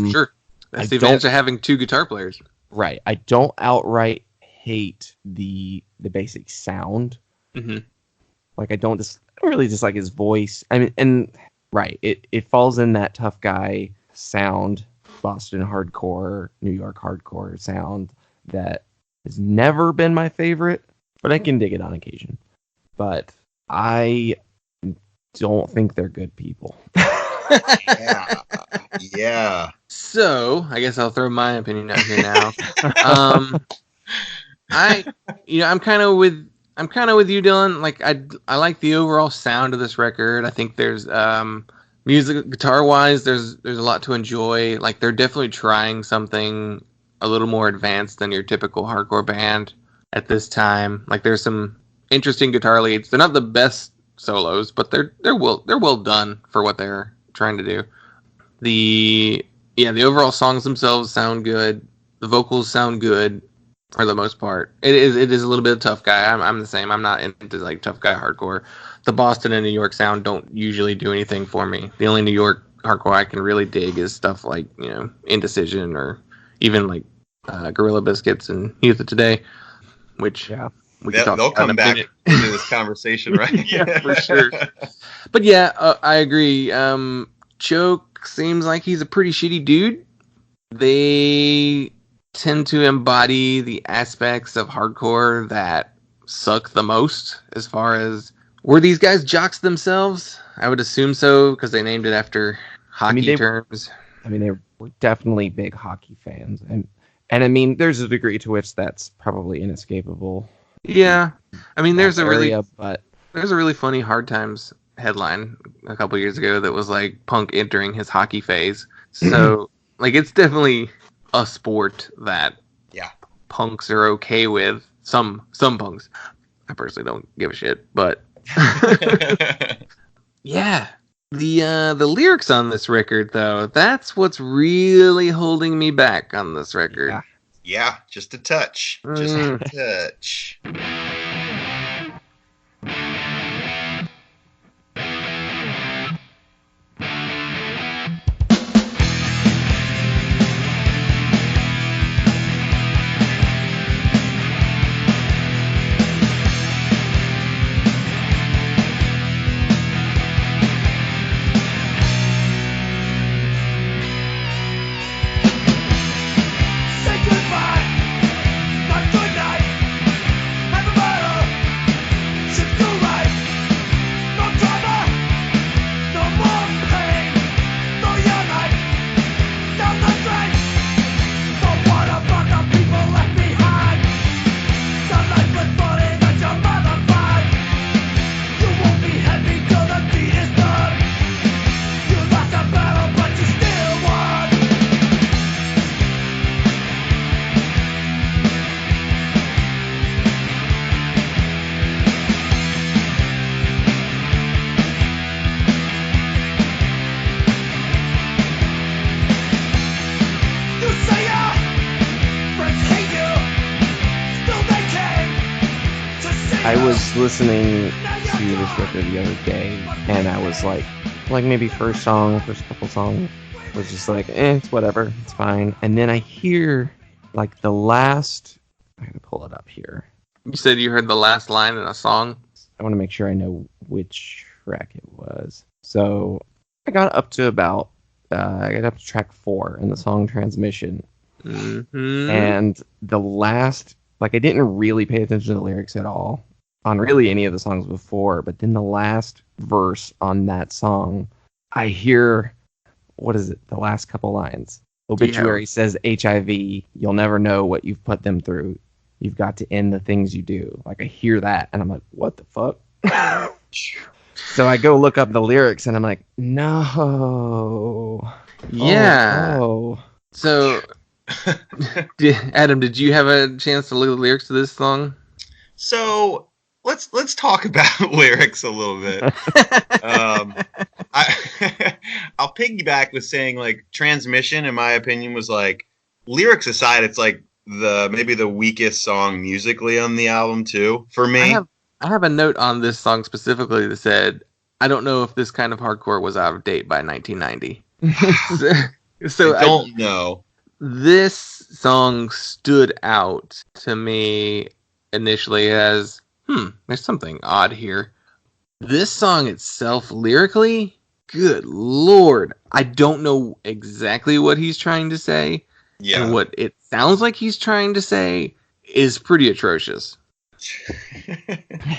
S2: That's the advantage of having two guitar players.
S5: Right. I don't outright hate the basic sound.
S2: Mm-hmm.
S5: Like I don't really dislike his voice. I mean, and right, it falls in that tough guy sound, Boston hardcore, New York hardcore sound that has never been my favorite, but I can dig it on occasion. But I don't think they're good people.
S1: Yeah.
S2: So I guess I'll throw my opinion out here now. I'm kind of with you, Dylan. Like I like the overall sound of this record. I think there's music guitar wise, there's a lot to enjoy. Like they're definitely trying something a little more advanced than your typical hardcore band at this time. Like there's some interesting guitar leads. They're not the best solos, but they're well done for what they're trying to do. The overall songs themselves sound good. The vocals sound good for the most part. It is a little bit of tough guy. I'm the same. I'm not into like tough guy hardcore. The Boston and New York sound don't usually do anything for me. The only New York hardcore I can really dig is stuff like, Indecision or even like Gorilla Biscuits and Youth of Today, which
S1: they'll come back into this conversation, right?
S2: Yeah, for sure. But yeah, I agree. Choke seems like he's a pretty shitty dude. They tend to embody the aspects of hardcore that suck the most. As far as, were these guys jocks themselves? I would assume so, because they named it after hockey terms.
S5: I mean, they were definitely big hockey fans, and I mean, there's a degree to which that's probably inescapable.
S2: Yeah, I mean, there's a really funny Hard Times headline a couple years ago that was like punk entering his hockey phase. So like it's definitely a sport that punks are okay with. Some punks. I personally don't give a shit, but yeah. The lyrics on this record though, that's what's really holding me back on this record.
S1: Yeah, just a touch. Just a touch.
S5: I was listening to this record the other day, and I was like maybe first couple songs was just like, it's whatever, it's fine. And then I hear like the last, I'm gonna pull it up here.
S2: You said you heard the last line in a song?
S5: I want to make sure I know which track it was. So I got up to track 4 in the song Transmission.
S2: Mm-hmm.
S5: And the last, like I didn't really pay attention to the lyrics at all on really any of the songs before, but then the last verse on that song, I hear, what is it? The last couple lines. Obituary says HIV, you'll never know what you've put them through. You've got to end the things you do. Like I hear that and I'm like, what the fuck? So I go look up the lyrics and I'm like, no.
S2: Yeah.
S5: Oh.
S2: So Adam, did you have a chance to look at the lyrics to this song?
S1: So let's talk about lyrics a little bit. I'll piggyback with saying like Transmission, in my opinion, was like lyrics aside, it's like maybe the weakest song musically on the album too for me.
S2: I have a note on this song specifically that said, I don't know if this kind of hardcore was out of date by 1990. so
S1: I don't know.
S2: This song stood out to me initially as, there's something odd here. This song itself, lyrically, good lord, I don't know exactly what he's trying to say. Yeah. And what it sounds like he's trying to say is pretty atrocious.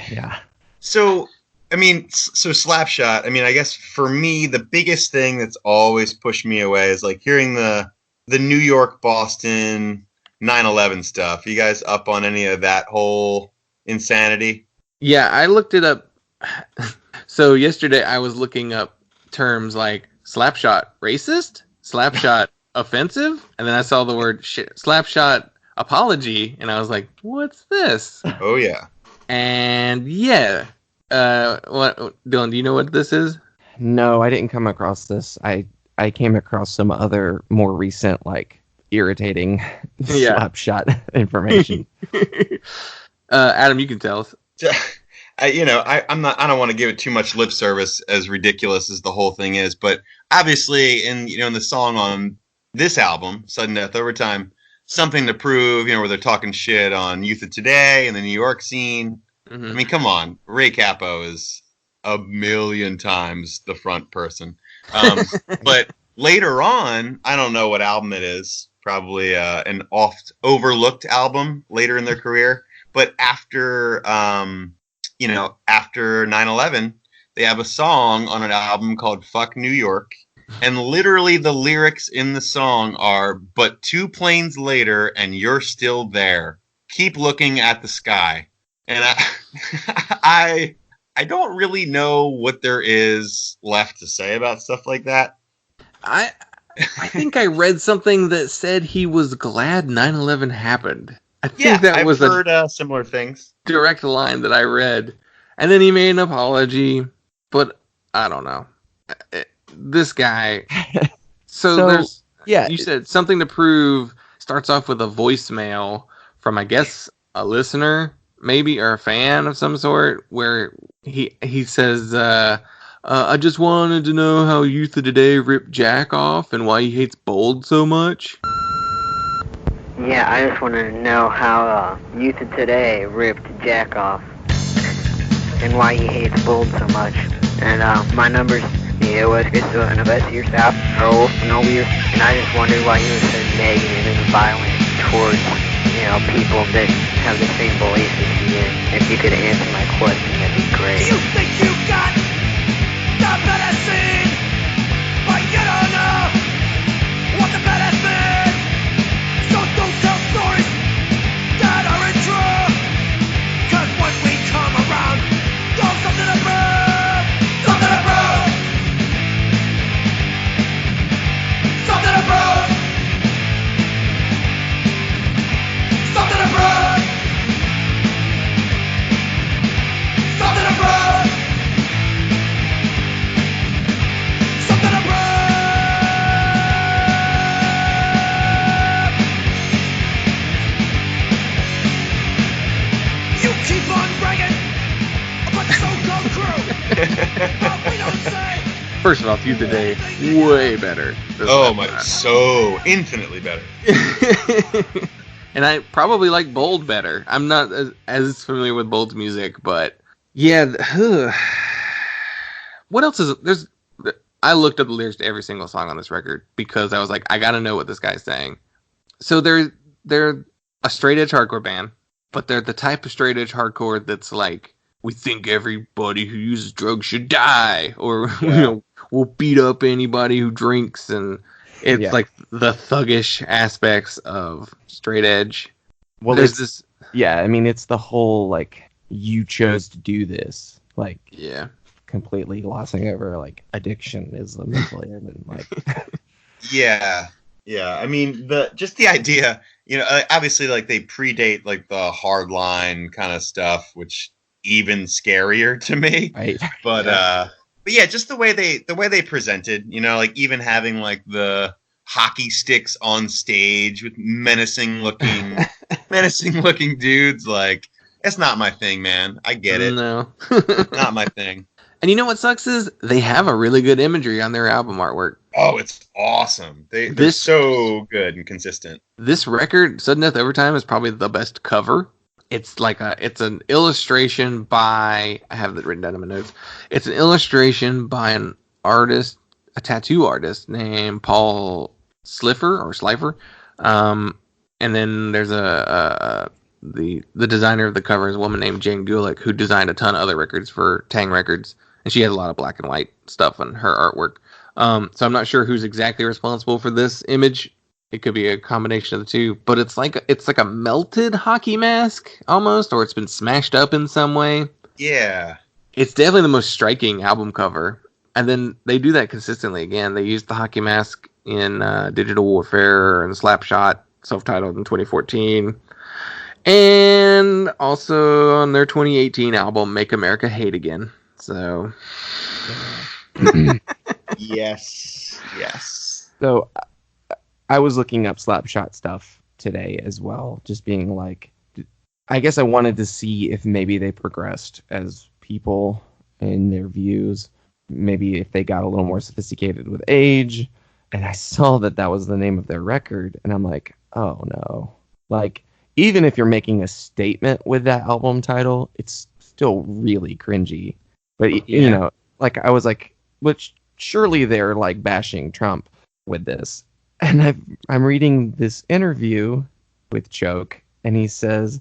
S5: Yeah.
S1: So Slapshot, I mean, I guess for me, the biggest thing that's always pushed me away is like hearing the New York, Boston, 9/11 stuff. You guys up on any of that whole insanity?
S2: Yeah, I looked it up. So yesterday I was looking up terms like Slapshot racist, Slapshot offensive, and then I saw the word Slapshot apology, and I was like, what's this?
S1: Oh, yeah.
S2: And yeah. What, Dylan, do you know what this is?
S5: No, I didn't come across this. I came across some other more recent, like, irritating Slapshot information.
S2: Adam, you can tell us.
S1: I don't want to give it too much lip service, as ridiculous as the whole thing is, but obviously in the song on this album, Sudden Death Overtime, Something to Prove, where they're talking shit on Youth of Today and the New York scene. Mm-hmm. I mean, come on. Ray Cappo is a million times the front person. But later on, I don't know what album it is, probably an oft overlooked album later in their career. But after 9/11, they have a song on an album called Fuck New York. And literally the lyrics in the song are, but 2 planes later and you're still there. Keep looking at the sky. And I don't really know what there is left to say about stuff like that.
S2: I think I read something that said he was glad 9/11 happened. I think that was
S1: I've heard similar things.
S2: Direct line that I read. And then he made an apology, but I don't know. This guy. So you said Something to Prove starts off with a voicemail from, I guess, a listener, maybe, or a fan of some sort, where he says, I just wanted to know how Youth of Today ripped Jack off and why he hates Bold so much.
S7: Yeah, I just wanted to know how Youth of Today ripped Jack off and why he hates Bold so much. And my number's invest yourself, no weird. And I just wondered why he was so negative and violent towards, people that have the same beliefs as he is. If you could answer my question, that'd be great.
S6: You think you got the better scene, but you don't know what the better thing. So don't tell stories that aren't true. 'Cause when we come around, there's something to prove. Something to prove. Something to prove. Something to prove. Something to prove. Something to prove. You keep on bragging about the so-called crew. But we don't say.
S2: First of all, Youth of Today, way better.
S1: Oh my, so infinitely better.
S2: And I probably like Bold better. I'm not as familiar with Bold's music, but yeah. What else is there's? I looked up the lyrics to every single song on this record because I was like, I gotta know what this guy's saying. So they're a straight edge hardcore band, but they're the type of straight edge hardcore that's like, we think everybody who uses drugs should die, or we'll beat up anybody who drinks, and it's like the thuggish aspects of straight edge.
S5: Well, there's this. Yeah, I mean, it's the whole like, you chose to do this, like, completely glossing over like addiction is the mental and like.
S1: Yeah. I mean, just the idea, obviously, like they predate like the hardline kind of stuff, which even scarier to me.
S5: Right.
S1: But But yeah, just the way they presented, like even having like the hockey sticks on stage with menacing looking dudes, like it's not my thing, man. I get it.
S2: No.
S1: Not my thing.
S2: And you know what sucks is they have a really good imagery on their album artwork.
S1: Oh, it's awesome. They're so good and consistent.
S2: This record, Sudden Death Overtime, is probably the best cover. It's it's an illustration by, I have it written down in my notes. It's an illustration by an artist, a tattoo artist named Paul Slifer. And then there's the designer of the cover is a woman named Jane Gulick, who designed a ton of other records for Tang Records. And she has a lot of black and white stuff on her artwork. So I'm not sure who's exactly responsible for this image. It could be a combination of the two, but it's like a melted hockey mask almost, or it's been smashed up in some way.
S1: Yeah.
S2: It's definitely the most striking album cover. And then they do that consistently again. They used the hockey mask in Digital Warfare and Slapshot, self-titled in 2014. And also on their 2018 album, Make America Hate Again. So...
S1: Yes.
S5: So I was looking up Slapshot stuff today as well, just being like, I guess I wanted to see if maybe they progressed as people in their views, maybe if they got a little more sophisticated with age. And I saw that was the name of their record, and I'm like, oh no. Like, even if you're making a statement with that album title, it's still really cringy. But, like, I was like, which surely they're like bashing Trump with this. And I'm reading this interview with Choke, and he says,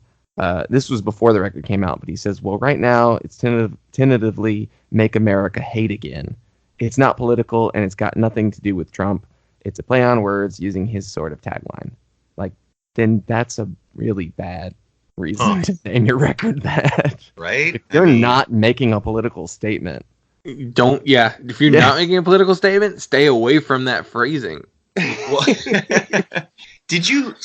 S5: this was before the record came out, but he says, well, right now it's tentatively Make America Hate Again. It's not political, and it's got nothing to do with Trump. It's a play on words using his sort of tagline. Like, then that's a really bad reason to name your record that.
S1: Right?
S5: If you're not making a political statement.
S2: If you're not making a political statement, stay away from that phrasing.
S1: Did you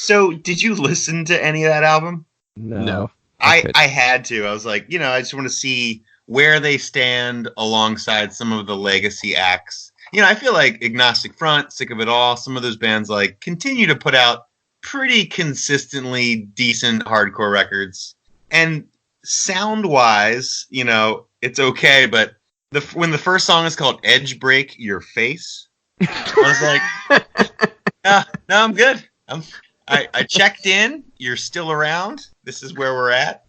S1: listen to any of that album?
S2: No.
S1: I had to. I was like, I just want to see where they stand alongside some of the legacy acts. I feel like Agnostic Front, Sick of It All, some of those bands like continue to put out pretty consistently decent hardcore records. And sound-wise, it's okay, but when the first song is called Edge Break Your Face, I was like, no, I'm good. I checked in. You're still around. This is where we're at.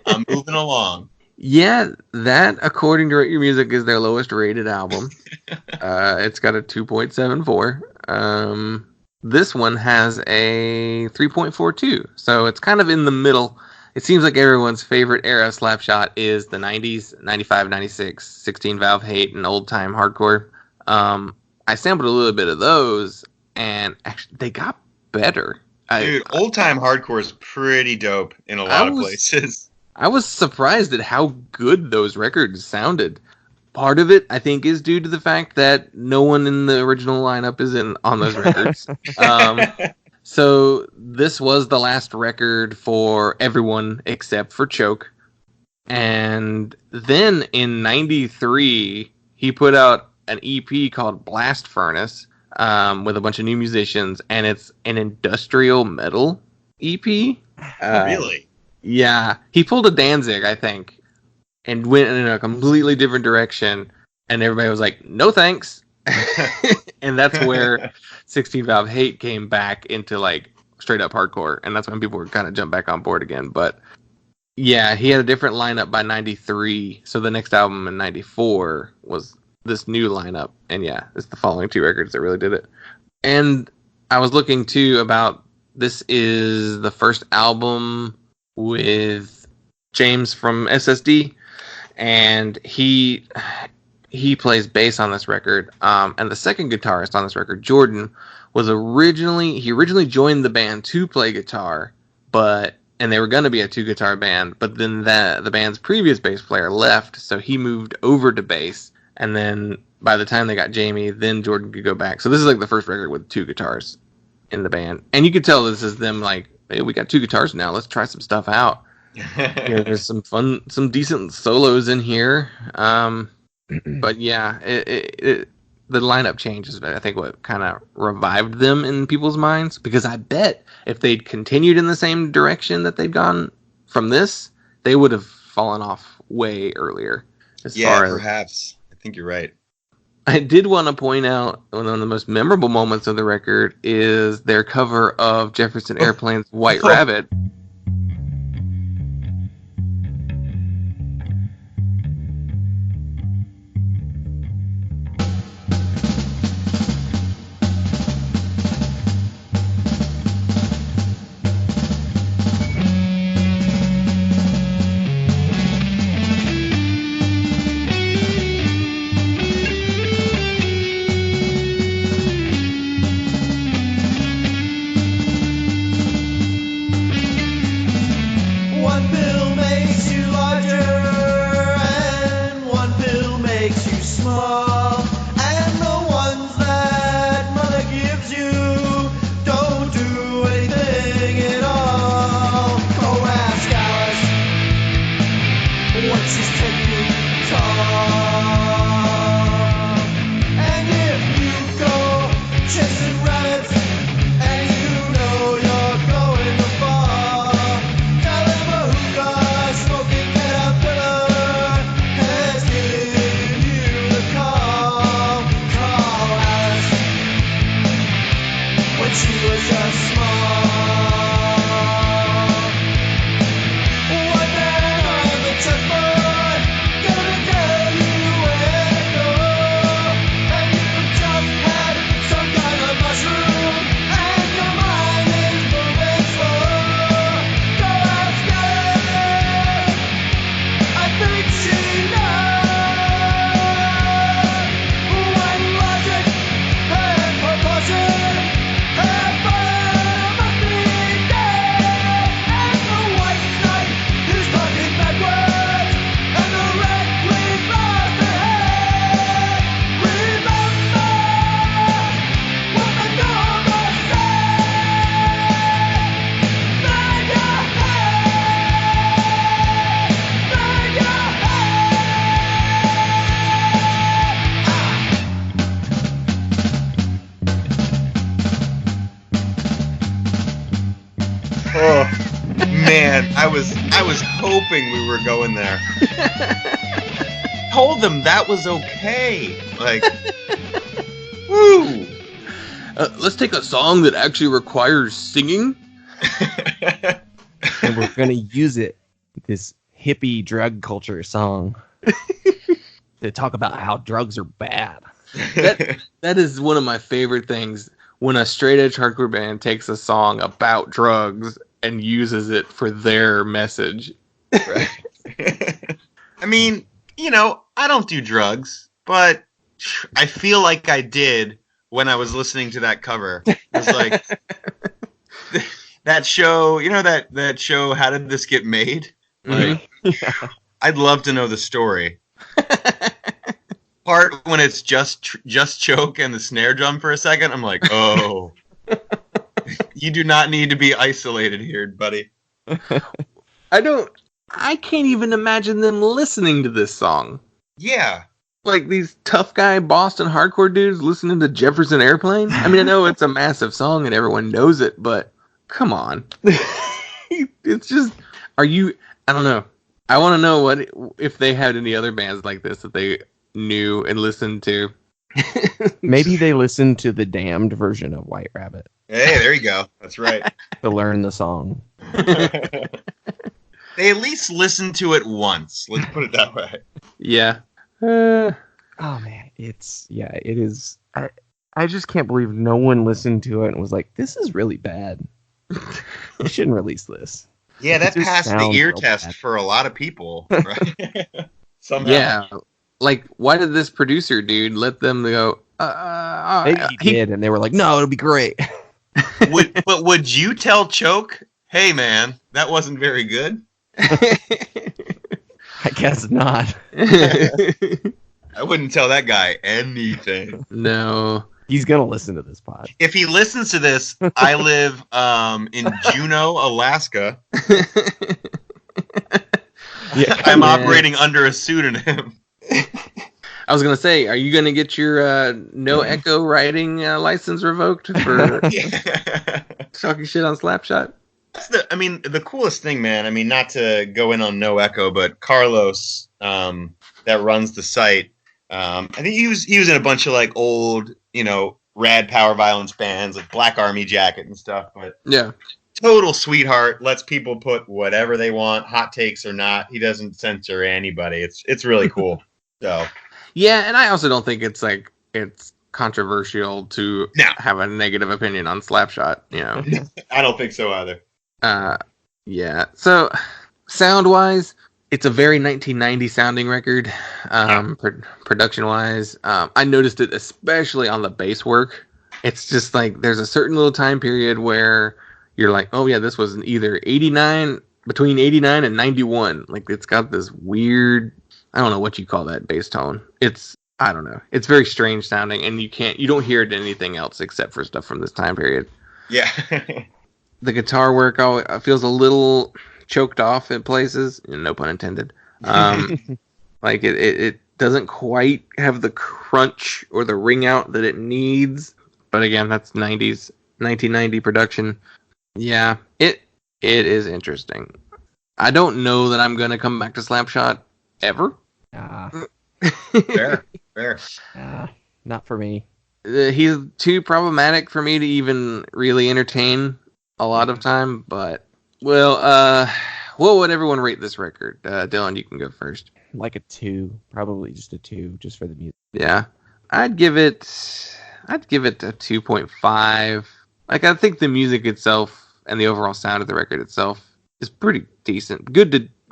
S1: I'm moving along.
S2: Yeah, that, according to Rate Your Music, is their lowest rated album. It's got a 2.74. This one has a 3.42, so it's kind of in the middle. It seems like everyone's favorite era of Slapshot is the 90s, 95, 96, 16-valve hate, and old-time hardcore. I sampled a little bit of those, and actually, they got better.
S1: Dude, old-time hardcore is pretty dope in a lot of places.
S2: I was surprised at how good those records sounded. Part of it, I think, is due to the fact that no one in the original lineup is on those records. So this was the last record for everyone except for Choke. And then in 93, he put out an EP called Blast Furnace with a bunch of new musicians, and it's an industrial metal EP.
S1: Really?
S2: Yeah, he pulled a Danzig, I think, and went in a completely different direction, and everybody was like, no thanks. And that's where 16-valve hate came back into like straight up hardcore, and that's when people were kind of jumped back on board again. But yeah, he had a different lineup by 93, so the next album in 94 was this new lineup, and yeah, it's the following two records that really did it. And I was looking too about, this is the first album with James from SSD, and he plays bass on this record. And the second guitarist on this record, Jordan, originally joined the band to play guitar, and they were going to be a 2-guitar band, but then the band's previous bass player left, so he moved over to bass, and then by the time they got Jamie, then Jordan could go back. So this is like the first record with 2 guitars in the band, and you could tell this is them like, hey, we got 2 guitars now, let's try some stuff out. There's some decent solos in here. But yeah, the lineup changes, I think, what kind of revived them in people's minds. Because I bet if they'd continued in the same direction that they'd gone from this, they would have fallen off way earlier.
S1: Perhaps. I think you're right.
S2: I did want to point out one of the most memorable moments of the record is their cover of Jefferson Airplane's White Rabbit.
S1: Man, I was hoping we were going there. Told them that was okay. Like, woo.
S2: Let's take a song that actually requires singing.
S5: And we're going to use it, this hippie drug culture song, to talk about how drugs are bad.
S2: That is one of my favorite things, when a straight edge hardcore band takes a song about drugs and uses it for their message.
S1: Right. I mean, I don't do drugs, but I feel like I did when I was listening to that cover. It's like that show, that show, How Did This Get Made? Like, I'd love to know the story. Part when it's just choke and the snare drum for a second, I'm like, oh. You do not need to be isolated here, buddy.
S2: I can't even imagine them listening to this song.
S1: Yeah.
S2: Like these tough guy Boston hardcore dudes listening to Jefferson Airplane. I mean, I know it's a massive song and everyone knows it, but come on. It's just, I don't know. I want to know if they had any other bands like this that they knew and listened to.
S5: Maybe they listened to the Damned version of White Rabbit.
S1: Hey, there you go. That's right.
S5: To learn the song.
S1: They at least listened to it once. Let's put it that way.
S2: Yeah.
S5: Oh man, it is. I just can't believe no one listened to it and was like, "This is really bad. You shouldn't release this."
S1: Yeah, that passed the ear test bad for a lot of people, right? Somehow.
S2: Yeah. Like, why did this producer dude let them go?
S5: Maybe he did, and they were like, "No, it'll be great."
S1: But would you tell Choke, "Hey, man, that wasn't very good"?
S5: I guess not.
S1: I wouldn't tell that guy anything.
S2: No.
S5: He's going to listen to this pod.
S1: If he listens to this, I live in Juneau, Alaska.
S5: Yeah,
S1: I'm operating under a pseudonym.
S2: I was gonna say, are you gonna get your no echo writing license revoked for talking shit on Slapshot?
S1: The coolest thing, man. I mean, not to go in on no echo, but Carlos, that runs the site. I think he was in a bunch of like old, rad power violence bands, like Black Army Jacket and stuff. But
S2: yeah,
S1: total sweetheart. Lets people put whatever they want, hot takes or not. He doesn't censor anybody. It's really cool. So
S2: yeah, and I also don't think it's controversial to have a negative opinion on Slapshot.
S1: I don't think so either.
S2: Yeah. So sound wise, it's a very 1990 sounding record. Production wise, I noticed it especially on the bass work. It's just like there's a certain little time period where you're like, oh yeah, this was either between 89 and 91. Like it's got this weird, I don't know what you call that bass tone. I don't know. It's very strange sounding, and you don't hear it in anything else except for stuff from this time period.
S1: Yeah.
S2: The guitar work feels a little choked off at places, no pun intended. Like it doesn't quite have the crunch or the ring out that it needs. But again, that's 1990 production. Yeah, it is interesting. I don't know that I'm gonna come back to Slapshot ever.
S1: Fair.
S5: Not for me.
S2: He's too problematic for me to even really entertain a lot of time, but what would everyone rate this record? Dylan, you can go first.
S5: Like a 2, probably just a 2, just for the music.
S2: Yeah, I'd give it a 2.5. Like I think the music itself and the overall sound of the record itself is pretty decent,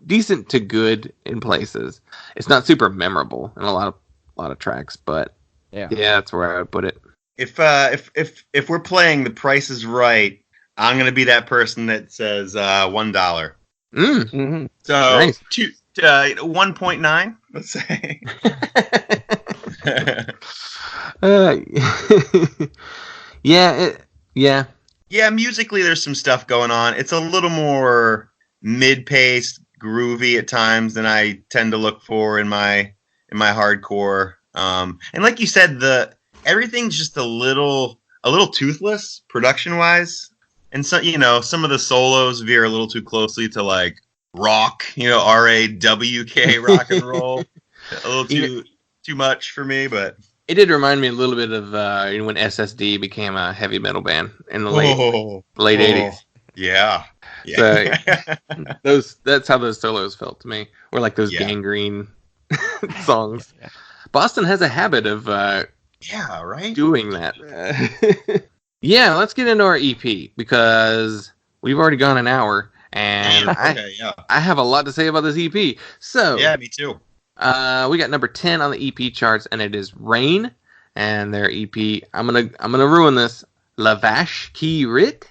S2: decent to good in places. It's not super memorable in a lot of tracks, but yeah, that's where I would put it.
S1: If we're playing The Price is Right, I'm gonna be that person that says $1.
S2: Mm-hmm.
S1: So
S2: nice.
S1: 1.9, let's say. Yeah, musically there's some stuff going on. It's a little more mid-paced, groovy at times than I tend to look for in my hardcore. And like you said, everything's just a little toothless production-wise. And so, some of the solos veer a little too closely to like rock, RAWK rock and roll. A little too much for me, but
S2: it did remind me a little bit of when SSD became a heavy metal band in the late 80s.
S1: Yeah.
S2: So, that's how those solos felt to me. Or like those Gangrene songs. Yeah. Boston has a habit of doing that. Yeah, let's get into our EP because we've already gone an hour and I have a lot to say about this EP. So
S1: yeah, me too.
S2: We got number 10 on the EP charts, and it is Rain, and their EP. I'm gonna ruin this. Vache qui rit.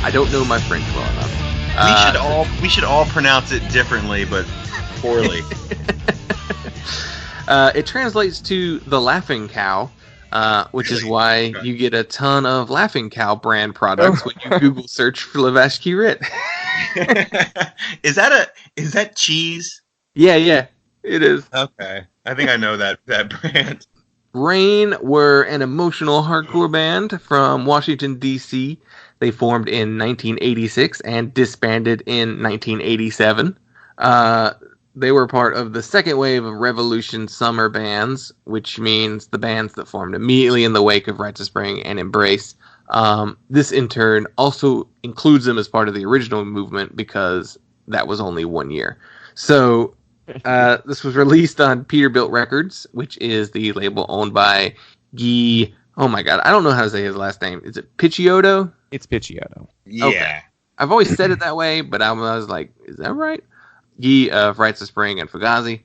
S2: I don't know my French well enough.
S1: We should all pronounce it differently, but poorly.
S2: It translates to the Laughing Cow, which is why you get a ton of Laughing Cow brand products when you Google search for Vache qui rit.
S1: Is that cheese?
S2: Yeah, it is.
S1: Okay, I think I know that brand.
S2: Rain were an emotional hardcore band from Washington, D.C. They formed in 1986 and disbanded in 1987. They were part of the second wave of Revolution summer bands, which means the bands that formed immediately in the wake of Rites of Spring and Embrace. This, in turn, also includes them as part of the original movement because that was only 1 year. So this was released on Peterbilt Records, which is the label owned by Guy. Oh my God, I don't know how to say his last name. Is it Picciotto?
S5: It's Picciotto.
S1: Yeah.
S2: Okay. I've always said it that way, but I was like, is that right? Guy of Rites of Spring and Fugazi.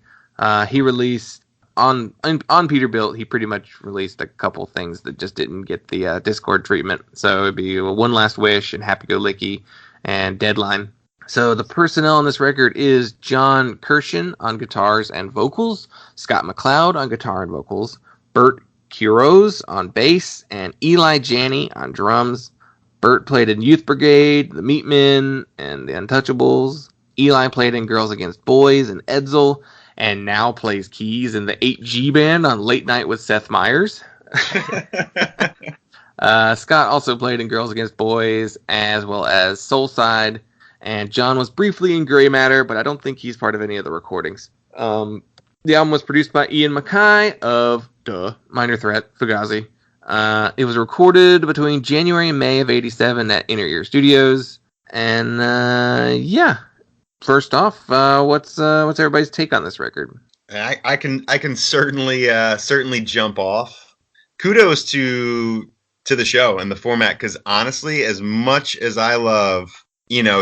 S2: He released on Peterbilt. He pretty much released a couple things that just didn't get the Discord treatment. So it'd be One Last Wish and Happy Go Licky and Deadline. So the personnel on this record is John Kirshen on guitars and vocals, Scott McLeod on guitar and vocals, Bert Quiroz on bass, and Eli Janney on drums. Bert played in Youth Brigade, the Meatmen, and the Untouchables. Eli played in Girls Against Boys and Edsel, and now plays keys in the 8G band on Late Night with Seth Meyers. Scott also played in Girls Against Boys as well as Soulside, and John was briefly in Grey Matter, but I don't think he's part of any of the recordings. The album was produced by Ian Mackay of Minor Threat, Fugazi. It was recorded between January and May of '87 at Inner Ear Studios, and yeah. First off, what's everybody's take on this record?
S1: I can certainly jump off. Kudos to the show and the format, because honestly, as much as I love,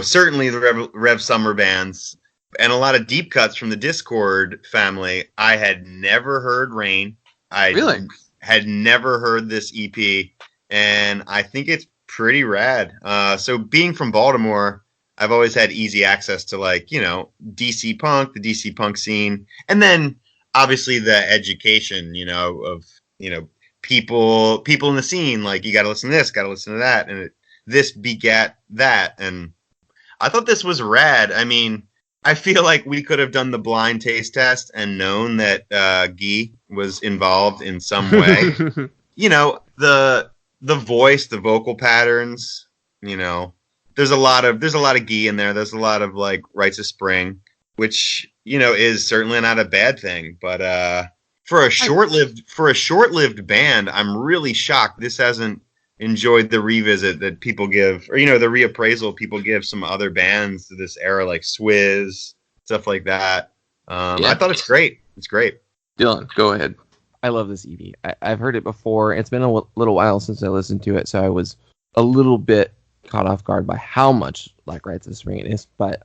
S1: certainly the Rev Summer bands and a lot of deep cuts from the Discord family, I had never heard Rain. I
S2: really
S1: had never heard this EP, and I think it's pretty rad. So being from Baltimore, I've always had easy access to DC punk, the DC punk scene, and then obviously the education, of people in the scene. Like, you got to listen to this, got to listen to that, and this begat that. And I thought this was rad. I mean, I feel like we could have done the blind taste test and known that Guy was involved in some way. The voice, the vocal patterns, There's a lot of Guy in there. There's a lot of Rites of Spring, which is certainly not a bad thing. But for a short-lived band, I'm really shocked this hasn't enjoyed the revisit that people give, or the reappraisal people give some other bands to this era, like Swizz, stuff like that. I thought it's great. It's great.
S2: Dylan, go ahead.
S5: I love this EP. I've heard it before. It's been a little while since I listened to it, so I was a little bit caught off guard by how much like Rites of Spring it is, but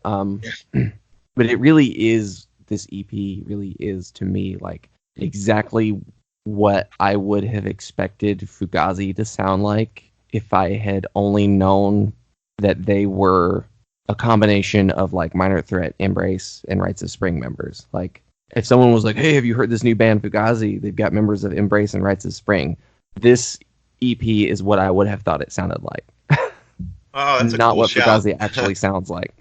S5: it really is, this EP really is to me like exactly what I would have expected Fugazi to sound like if I had only known that they were a combination of like Minor Threat, Embrace, and Rites of Spring members. Like, if someone was like, hey, have you heard this new band Fugazi? They've got members of Embrace and Rites of Spring. This EP is what I would have thought it sounded like.
S1: Oh, that's
S5: not
S1: cool
S5: what
S1: shout.
S5: Fugazi actually sounds like.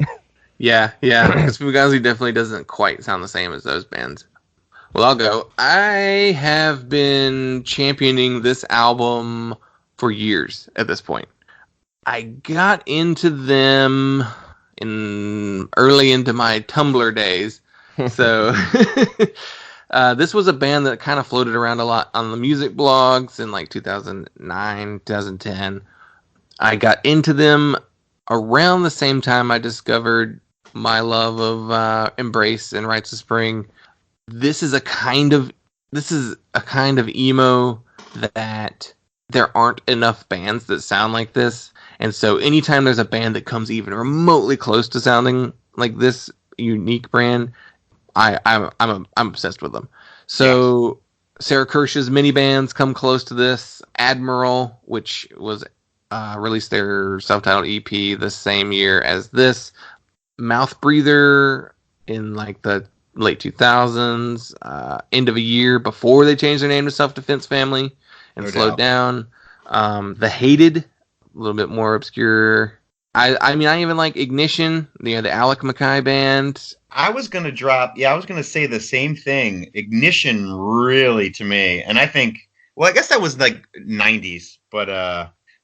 S2: Yeah, because Fugazi definitely doesn't quite sound the same as those bands. Well, I'll go. I have been championing this album for years at this point. I got into them early into my Tumblr days. So this was a band that kind of floated around a lot on the music blogs in like 2009, 2010. I got into them around the same time I discovered my love of Embrace and Rites of Spring. This is a kind of emo that there aren't enough bands that sound like this, and so anytime there's a band that comes even remotely close to sounding like this unique brand, I'm obsessed with them. So Sarah Kirsch's mini bands come close to this. Admiral, which was released their self-titled EP the same year as this. Mouth Breather in like the late 2000s, end of a year before they changed their name to Self Defense Family and slowed down. The Hated, a little bit more obscure. I mean, I even like Ignition, the Alec Mackay band.
S1: I was gonna say the same thing. Ignition, really, to me, and I think Well, I guess that was like 90s, but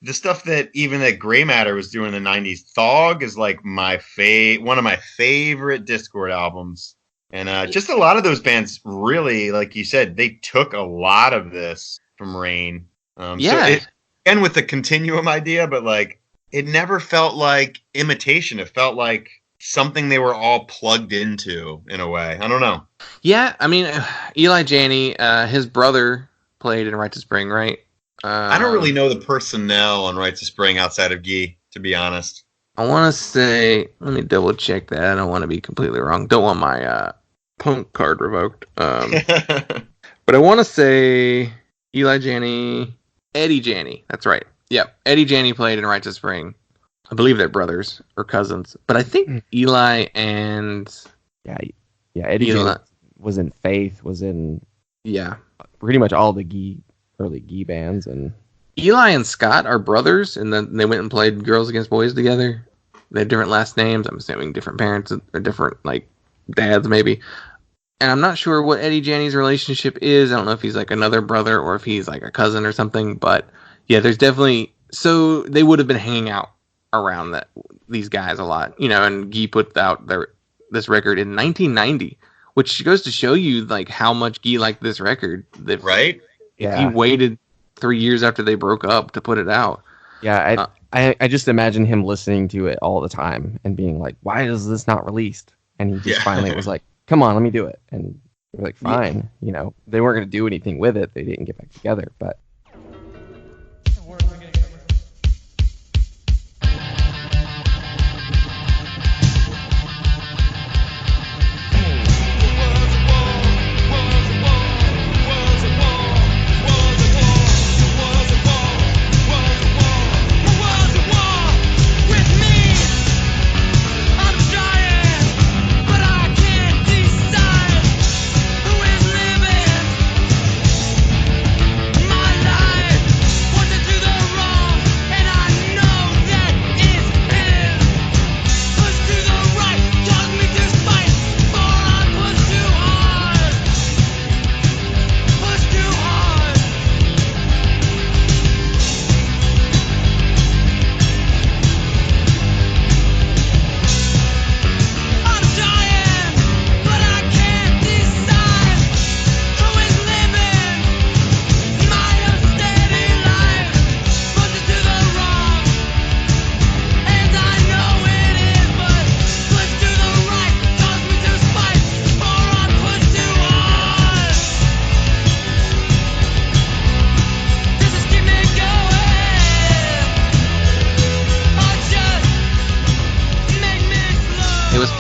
S1: the stuff that even that Grey Matter was doing in the 90s, Thog is like one of my favorite Discord albums. And just a lot of those bands really, like you said, they took a lot of this from Rain. And with the continuum idea, but like it never felt like imitation. It felt like something they were all plugged into in a way. I don't know.
S2: Yeah, I mean, Eli Janney, his brother played in Right to Spring, right?
S1: I don't really know the personnel on Right to Spring outside of Guy, to be honest.
S2: I want to say, let me double check that. I don't want to be completely wrong. Don't want my punk card revoked. But I want to say Eli Janney, Eddie Janney. That's right. Yep, Eddie Janney played in Right to Spring. I believe they're brothers or cousins. But I think Eli and...
S5: Yeah, Eddie Janney was in Faith, was in...
S2: Yeah.
S5: Pretty much all the early Guy bands. And
S2: Eli and Scott are brothers, and then they went and played Girls Against Boys together. They have different last names. I'm assuming different parents or different, like, dads maybe. And I'm not sure what Eddie Janney's relationship is. I don't know if he's like another brother or if he's like a cousin or something. But yeah, there's definitely... So they would have been hanging out around these guys a lot. You know, and Guy put out this record in 1990, which goes to show you like how much Guy liked this record.
S1: Right?
S2: If he waited 3 years after they broke up to put it out.
S5: Yeah, I just imagine him listening to it all the time and being like, why is this not released? And he just finally was like, come on, let me do it. And they're like, fine. You know, they weren't going to do anything with it. They didn't get back together, but...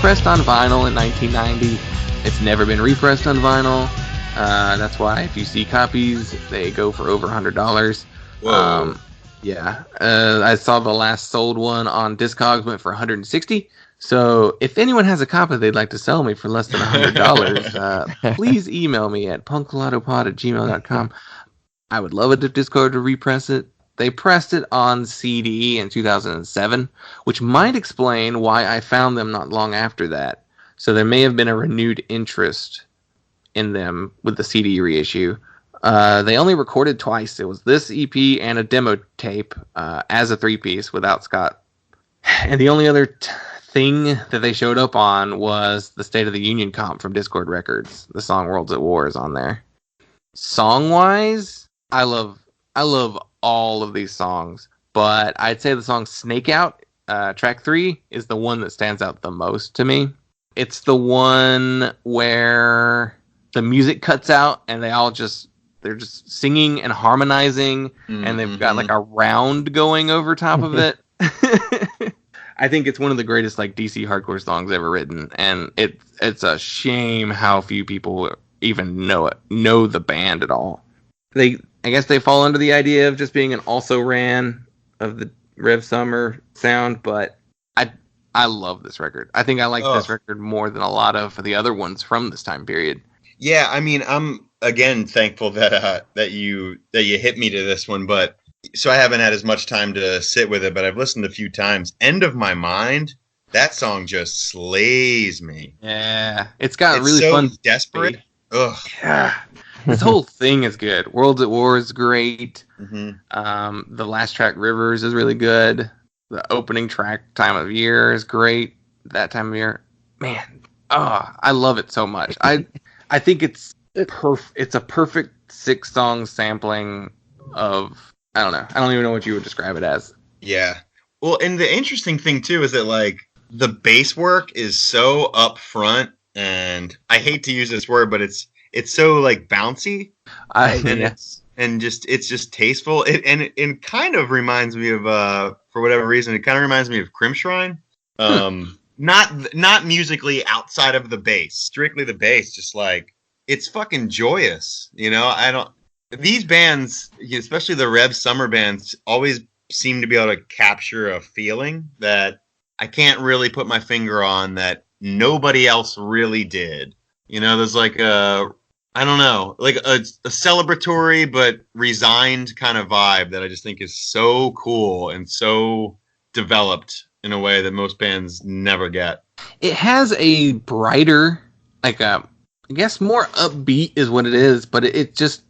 S2: Pressed on vinyl in 1990. It's never been repressed on vinyl. That's why if you see copies, they go for over $100.
S1: Whoa.
S2: I saw the last sold one on Discogs went for $160. So if anyone has a copy they'd like to sell me for less than $100, please email me at punkladdopod@gmail.com. I would love it if Discord to repress it. They pressed it on CD in 2007, which might explain why I found them not long after that. So there may have been a renewed interest in them with the CD reissue. They only recorded twice. It was this EP and a demo tape as a three-piece without Scott. And the only other thing that they showed up on was the State of the Union comp from Discord Records. The song Worlds at War is on there. Song-wise, I love all of these songs, but I'd say the song Snake Out, track 3, is the one that stands out the most to me. It's the one where the music cuts out and they're just singing and harmonizing, and they've got like a round going over top of it. I think it's one of the greatest like DC hardcore songs ever written, and it's a shame how few people even know the band at all. I guess they fall under the idea of just being an also ran of the Rev Summer sound, but I love this record. I think I like this record more than a lot of the other ones from this time period.
S1: Yeah, I mean, I'm again thankful that you hit me to this one, but so I haven't had as much time to sit with it, but I've listened a few times. End of My Mind, that song just slays me.
S2: Yeah, it's got really fun.
S1: Desperate. Ugh.
S2: Yeah. This whole thing is good. Worlds at War is great.
S1: Mm-hmm.
S2: The last track, Rivers, is really good. The opening track, Time of Year, is great. That time of year, man, I love it so much. I think it's It's a perfect 6-song sampling of, I don't know. I don't even know what you would describe it as.
S1: Yeah. Well, and the interesting thing too is that like the bass work is so upfront, and I hate to use this word, but it's so like bouncy. It's just tasteful. It kind of reminds me of for whatever reason, it kind of reminds me of Crimshrine. Not musically outside of the bass, strictly the bass, just like it's fucking joyous. You know, these bands, especially the Rev Summer bands, always seem to be able to capture a feeling that I can't really put my finger on that nobody else really did. You know, there's like a celebratory but resigned kind of vibe that I just think is so cool and so developed in a way that most bands never get.
S2: It has a brighter, like I guess more upbeat is what it is, but it's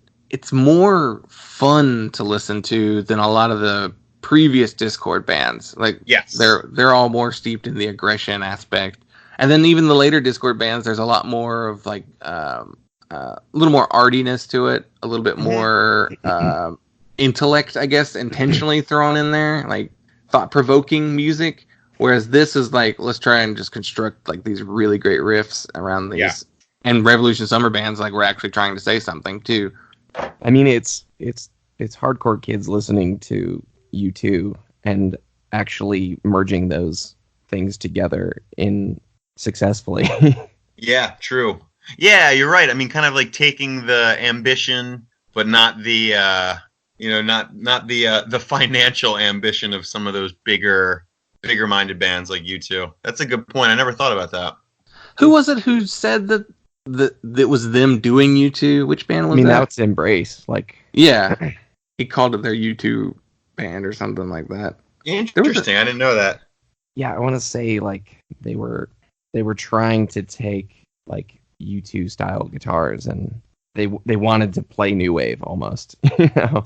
S2: more fun to listen to than a lot of the previous Discord bands. Like,
S1: yes,
S2: they're all more steeped in the aggression aspect. And then even the later Discord bands, there's a lot more of like a little more artiness to it, a little bit more intellect, I guess, intentionally thrown in there, like thought-provoking music. Whereas this is like, let's try and just construct like these really great riffs around these. Yeah. And Revolution Summer bands, like, we're actually trying to say something too.
S5: I mean, it's hardcore kids listening to U2 and actually merging those things together successfully.
S1: Yeah, true. Yeah, you're right. I mean, kind of like taking the ambition, but not the not the financial ambition of some of those bigger minded bands like U2. That's a good point. I never thought about that.
S2: Who was it who said that was them doing U2? Which band was that? I mean,
S5: now it's Embrace. Like,
S2: yeah, he called it their U2 band or something like that.
S1: Interesting. I didn't know that.
S5: Yeah, I want to say like they were trying to take like U2 style guitars, and they wanted to play new wave almost. You know?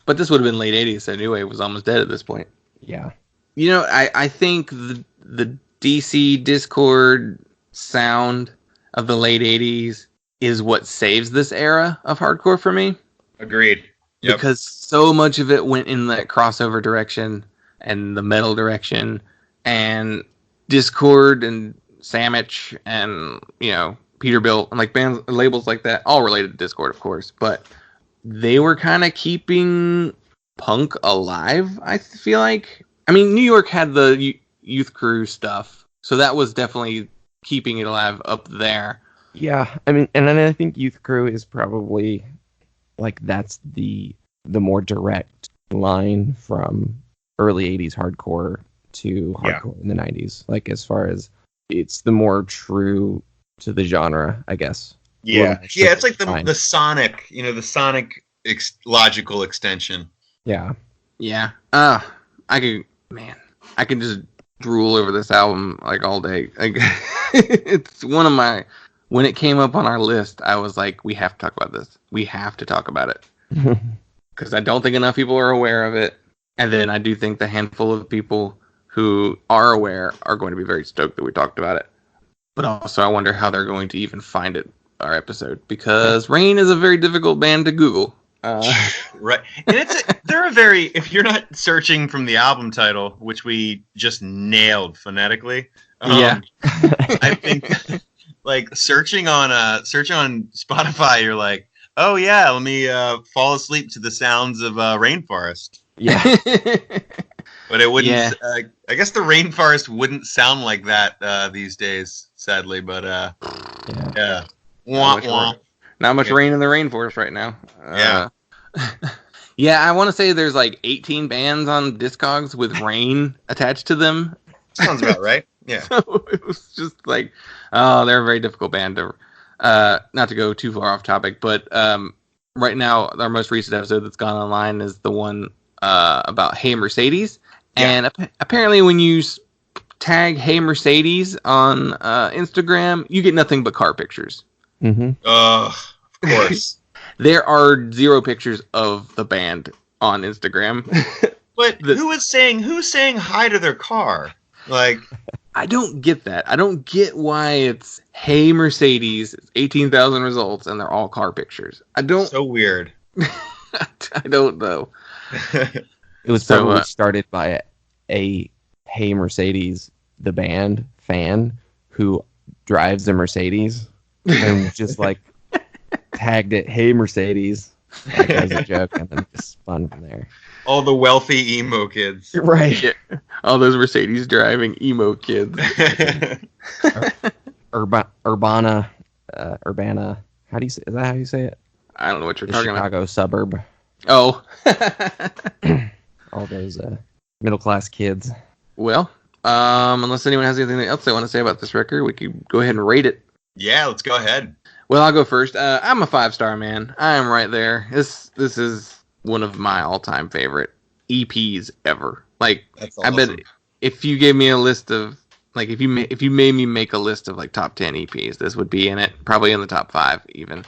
S2: But this would have been late 80s, so new wave was almost dead at this point.
S5: Yeah.
S2: You know, I think the DC Discord sound of the late 80s is what saves this era of hardcore for me.
S1: Agreed. Yep.
S2: Because so much of it went in that crossover direction and the metal direction, and Discord and Sandwich and, you know, Peterbilt and like bands, labels like that, all related to Discord, of course, but they were kind of keeping punk alive, I feel like. I mean, New York had the Youth Crew stuff, so that was definitely keeping it alive up there.
S5: Yeah, I mean, and then I think Youth Crew is probably like that's the more direct line from early 80s hardcore to hardcore in the 90s. Like, as far as it's the more true to the genre, I guess.
S1: Yeah, it's like the sonic, you know, the sonic logical extension.
S5: Yeah.
S2: I can just drool over this album like all day. Like, it's one of my, when it came up on our list, I was like, we have to talk about this. We have to talk about it. Because I don't think enough people are aware of it. And then I do think the handful of people who are aware are going to be very stoked that we talked about it. But also I wonder how they're going to even find it, our episode, because Rain is a very difficult band to Google.
S1: Right. And they're a very, if you're not searching from the album title, which we just nailed phonetically. I think like searching on Spotify, you're like, oh yeah, let me fall asleep to the sounds of Rainforest.
S5: Yeah.
S1: But it wouldn't. Yeah. I guess the Rainforest wouldn't sound like that these days, sadly. But yeah.
S2: Not much rain in the rainforest right now.
S1: Yeah.
S2: Yeah, I want to say there's like 18 bands on Discogs with Rain attached to them.
S1: Sounds about right. Yeah.
S2: So it was just like, oh, they're a very difficult band to. Not to go too far off topic, but right now our most recent episode that's gone online is the one about Hey Mercedes. Yeah. And apparently when you tag Hey Mercedes on Instagram, you get nothing but car pictures.
S5: Mm-hmm.
S1: Of Of course.
S2: There are 0 pictures of the band on Instagram.
S1: But who's saying hi to their car? Like,
S2: I don't get that. I don't get why it's, hey, Mercedes, it's 18,000 results, and they're all car pictures. I don't...
S1: So weird.
S2: I don't know.
S5: It was probably started by a Hey Mercedes, the band fan who drives a Mercedes and just like tagged it, Hey Mercedes, like, as a joke, and then just spun from there.
S1: All the wealthy emo kids.
S5: Right.
S2: Yeah. All those Mercedes driving emo kids.
S5: Urbana, how do you say? Is that how you say it?
S2: I don't know what you're
S5: The
S2: talking
S5: Chicago
S2: about.
S5: suburb.
S2: Oh.
S5: All those middle class kids.
S2: Well, unless anyone has anything else they want to say about this record, we could go ahead and rate it.
S1: Yeah, let's go ahead.
S2: Well, I'll go first. I'm a 5-star man. I am right there. This is one of my all-time favorite EPs ever. Like,
S1: That's awesome.
S2: I bet if you gave me a list of, like, if you made me make a list of like top 10 EPs, this would be in it. Probably in the top 5 even.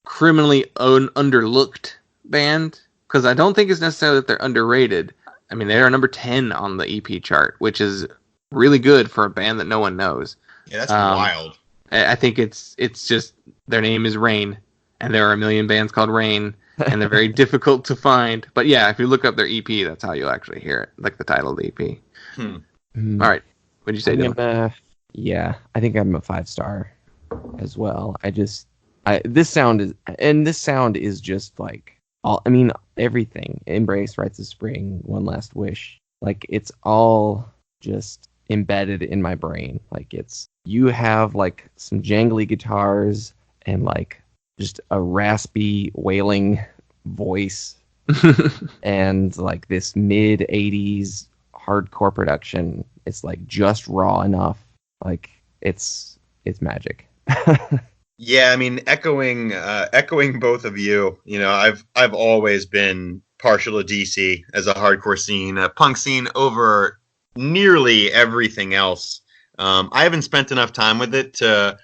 S2: Criminally underlooked band, because I don't think it's necessarily that they're underrated. I mean, they are number 10 on the EP chart, which is really good for a band that no one knows.
S1: Yeah, that's wild.
S2: I think it's just their name is Rain, and there are a million bands called Rain, and they're very difficult to find. But yeah, if you look up their EP, that's how you'll actually hear it, like the title of the EP. All right, what'd you say, Dylan?
S5: I think I'm a 5-star as well. This sound is just like all. I mean, everything. Embrace, Rites of Spring, One Last Wish. Like, it's all just embedded in my brain. Like, you have like some jangly guitars and like just a raspy wailing voice and like this mid 80s hardcore production. It's like just raw enough. Like, it's magic.
S1: Yeah, I mean, echoing both of you. You know, I've always been partial to DC as a hardcore scene, a punk scene over nearly everything else. I haven't spent enough time with it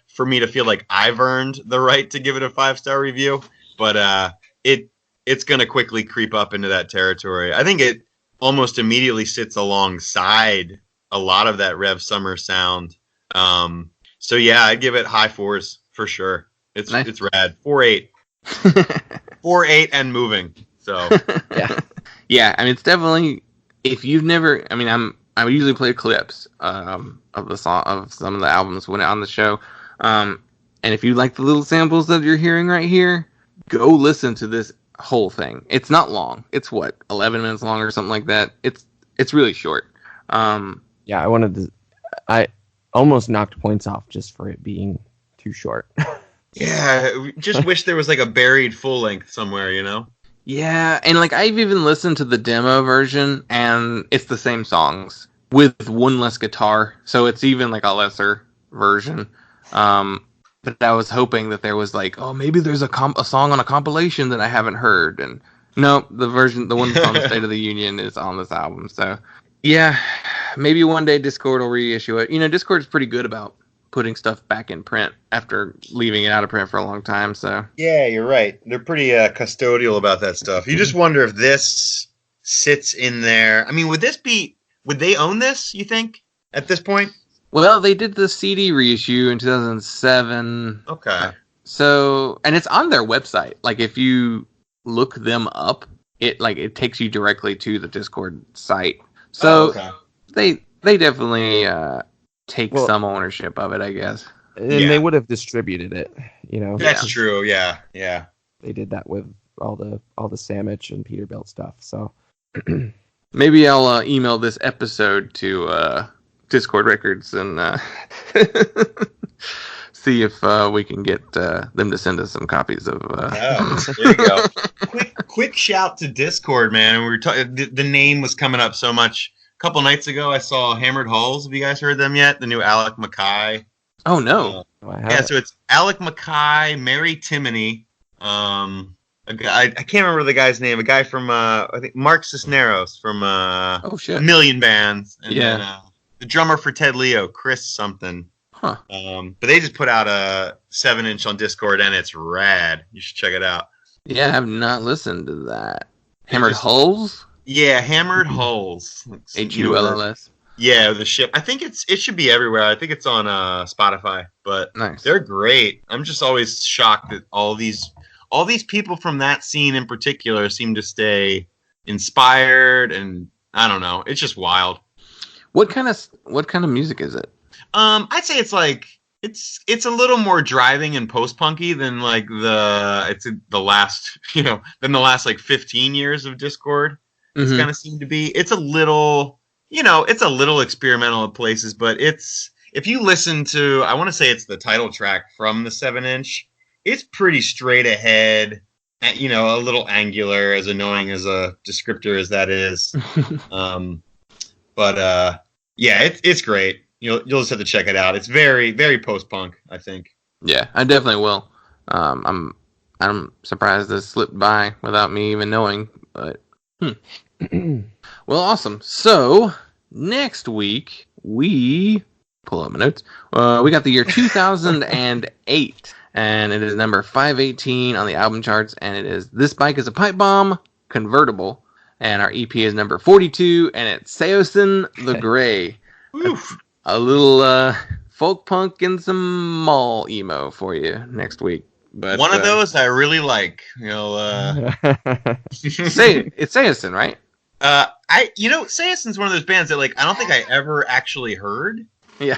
S1: for me to feel like I've earned the right to give it a 5-star review, but it's going to quickly creep up into that territory. I think it almost immediately sits alongside a lot of that Rev Summer sound. So yeah, I'd give it high 4s for sure. It's
S2: nice.
S1: It's rad. 4.8. 4.8 and moving. So
S2: yeah. I mean, it's definitely, if you've never. I mean, I would usually play clips of the song of some of the albums when on the show, and if you like the little samples that you're hearing right here, go listen to this whole thing. It's not long. It's 11 minutes long or something like that. It's really short.
S5: Yeah, I almost knocked points off just for it being too short.
S1: Yeah, just wish there was like a buried full length somewhere, you know?
S2: Yeah, and like I've even listened to the demo version, and it's the same songs with one less guitar, so it's even like a lesser version. But I was hoping that there was like, oh, maybe there's a song on a compilation that I haven't heard, and no, the one that's on State of the Union is on this album. So yeah, maybe one day Discord will reissue it. You know, Discord's pretty good about putting stuff back in print after leaving it out of print for a long time. So
S1: yeah, you're right. They're pretty custodial about that stuff. You just wonder if this sits in there. I mean, would they own this, you think, at this point?
S2: Well, they did the CD reissue in 2007.
S1: Okay.
S2: So, and it's on their website. Like, if you look them up, it takes you directly to the Discord site. So they definitely take some ownership of it, I guess.
S5: And they would have distributed it, you know.
S1: That's true. Yeah.
S5: They did that with all the Sandwich and Peterbilt stuff. So
S2: maybe I'll email this episode to Discord Records and see if we can get them to send us some copies of.
S1: There you go. Quick shout to Discord, man. We were the name was coming up so much. A couple nights ago, I saw Hammered Hulls. Have you guys heard them yet? The new Alec Mackay.
S2: Oh no!
S1: So it's Alec Mackay, Mary Timony, a guy, I can't remember the guy's name. A guy from I think Mark Cisneros from A Million Bands. And then, the drummer for Ted Leo, Chris something.
S2: Huh.
S1: But they just put out a 7-inch on Discord, and it's rad. You should check it out.
S2: Yeah, I have not listened to that. Hammered Hulls?
S1: Yeah, Hammered Hulls.
S2: Hulls.
S1: Yeah, the ship. I think it should be everywhere. I think it's on Spotify, but
S2: Nice.
S1: They're great. I'm just always shocked that all these people from that scene in particular seem to stay inspired, and I don't know. It's just wild.
S2: What kind of music is it?
S1: I'd say it's like it's a little more driving and post-punky than like the last like 15 years of Discord. It's kind of seemed to be. It's a little experimental at places, but if you listen to, I want to say it's the title track from the 7-inch, it's pretty straight ahead, a little angular, as annoying as a descriptor as that is. Yeah, it's great. You'll just have to check it out. It's very, very post-punk, I think.
S2: Yeah, I definitely will. I'm surprised this slipped by without me even knowing, but well, awesome. So next week we pull up my notes. We got the year 2008, and it is number 518 on the album charts, and it is "This Bike Is a Pipe Bomb" convertible, and our EP is number 42, and it's Seosin the Gray. A little folk punk and some mall emo for you next week. But
S1: one of those I really like.
S2: It's Seosin, right?
S1: Seoson's one of those bands that I don't think I ever actually heard.
S2: Yeah.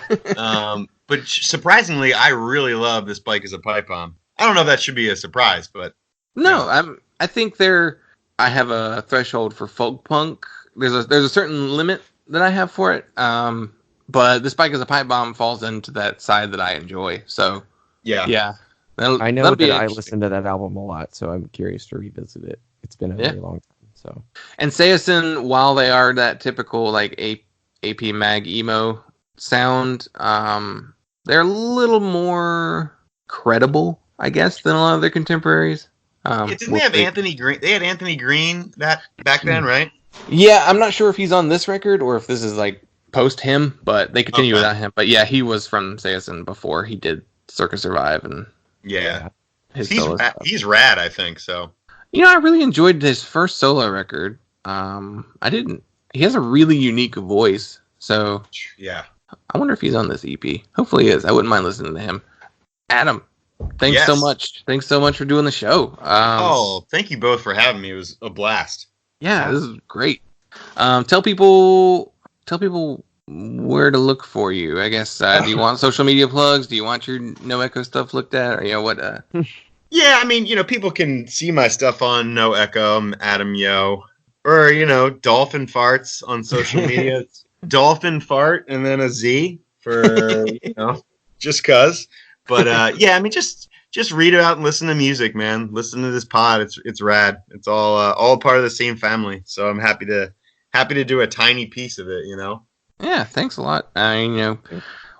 S1: But surprisingly, I really love "This Bike Is a Pipe Bomb." I don't know if that should be a surprise, but
S2: no, I think I have a threshold for folk punk. There's a certain limit that I have for it. But "This Bike Is a Pipe Bomb" falls into that side that I enjoy. So yeah.
S5: I know that I listen to that album a lot, so I'm curious to revisit it. It's been a very long time. So,
S2: and Seosin, while they are that typical AP Mag emo sound, they're a little more credible, I guess, than a lot of their contemporaries.
S1: Didn't they have Anthony Green? They had Anthony Green back then, right?
S2: Yeah, I'm not sure if he's on this record or if this is post him, but they continue without him. But yeah, he was from Seosin before he did Circus Survive and
S1: he's rad, I think so.
S2: I really enjoyed his first solo record. He has a really unique voice, so
S1: yeah.
S2: I wonder if he's on this EP. Hopefully he is. I wouldn't mind listening to him. Adam, thanks so much. Thanks so much for doing the show.
S1: Thank you both for having me. It was a blast.
S2: Yeah, this is great. Tell people where to look for you. I guess. Do you want social media plugs? Do you want your No Echo stuff looked at? Or what?
S1: Yeah, I mean, people can see my stuff on No Echo. I'm Adam Yoe. Or, Dolphin Farts on social media. It's Dolphin Fart and then a Z for, just cuz. But yeah, I mean, just read it out and listen to music, man. Listen to this pod. It's rad. It's all part of the same family. So I'm happy to do a tiny piece of it,
S2: Yeah, thanks a lot.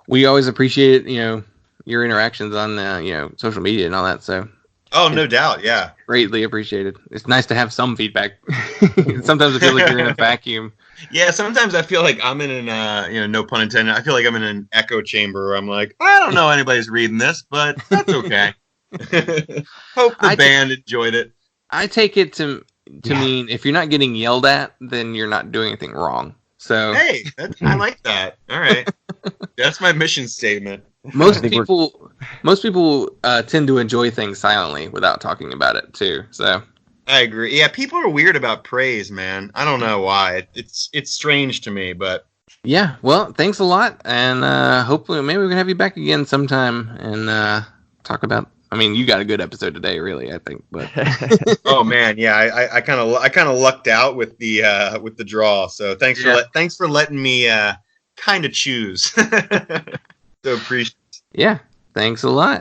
S2: We always appreciate your interactions on social media and all that. So.
S1: Oh, no doubt, yeah.
S2: Greatly appreciated. It's nice to have some feedback. Sometimes I feel like you're in a vacuum.
S1: Yeah, sometimes I feel like I'm in an, no pun intended, I feel like I'm in an echo chamber where I'm like, I don't know anybody's reading this, but that's okay. Hope the band enjoyed it.
S2: I take it to mean if you're not getting yelled at, then you're not doing anything wrong. So
S1: hey, I like that. All right. That's my mission statement.
S2: Most people tend to enjoy things silently without talking about it too. So
S1: I agree. Yeah, people are weird about praise, man. I don't know why. It's strange to me, but
S2: yeah. Well, thanks a lot, and hopefully maybe we can have you back again sometime and talk about. I mean, you got a good episode today, really. I think, but
S1: oh man, yeah. I kind of lucked out with the draw. So thanks for letting me kind of choose. So appreciate.
S2: Yeah, thanks a lot.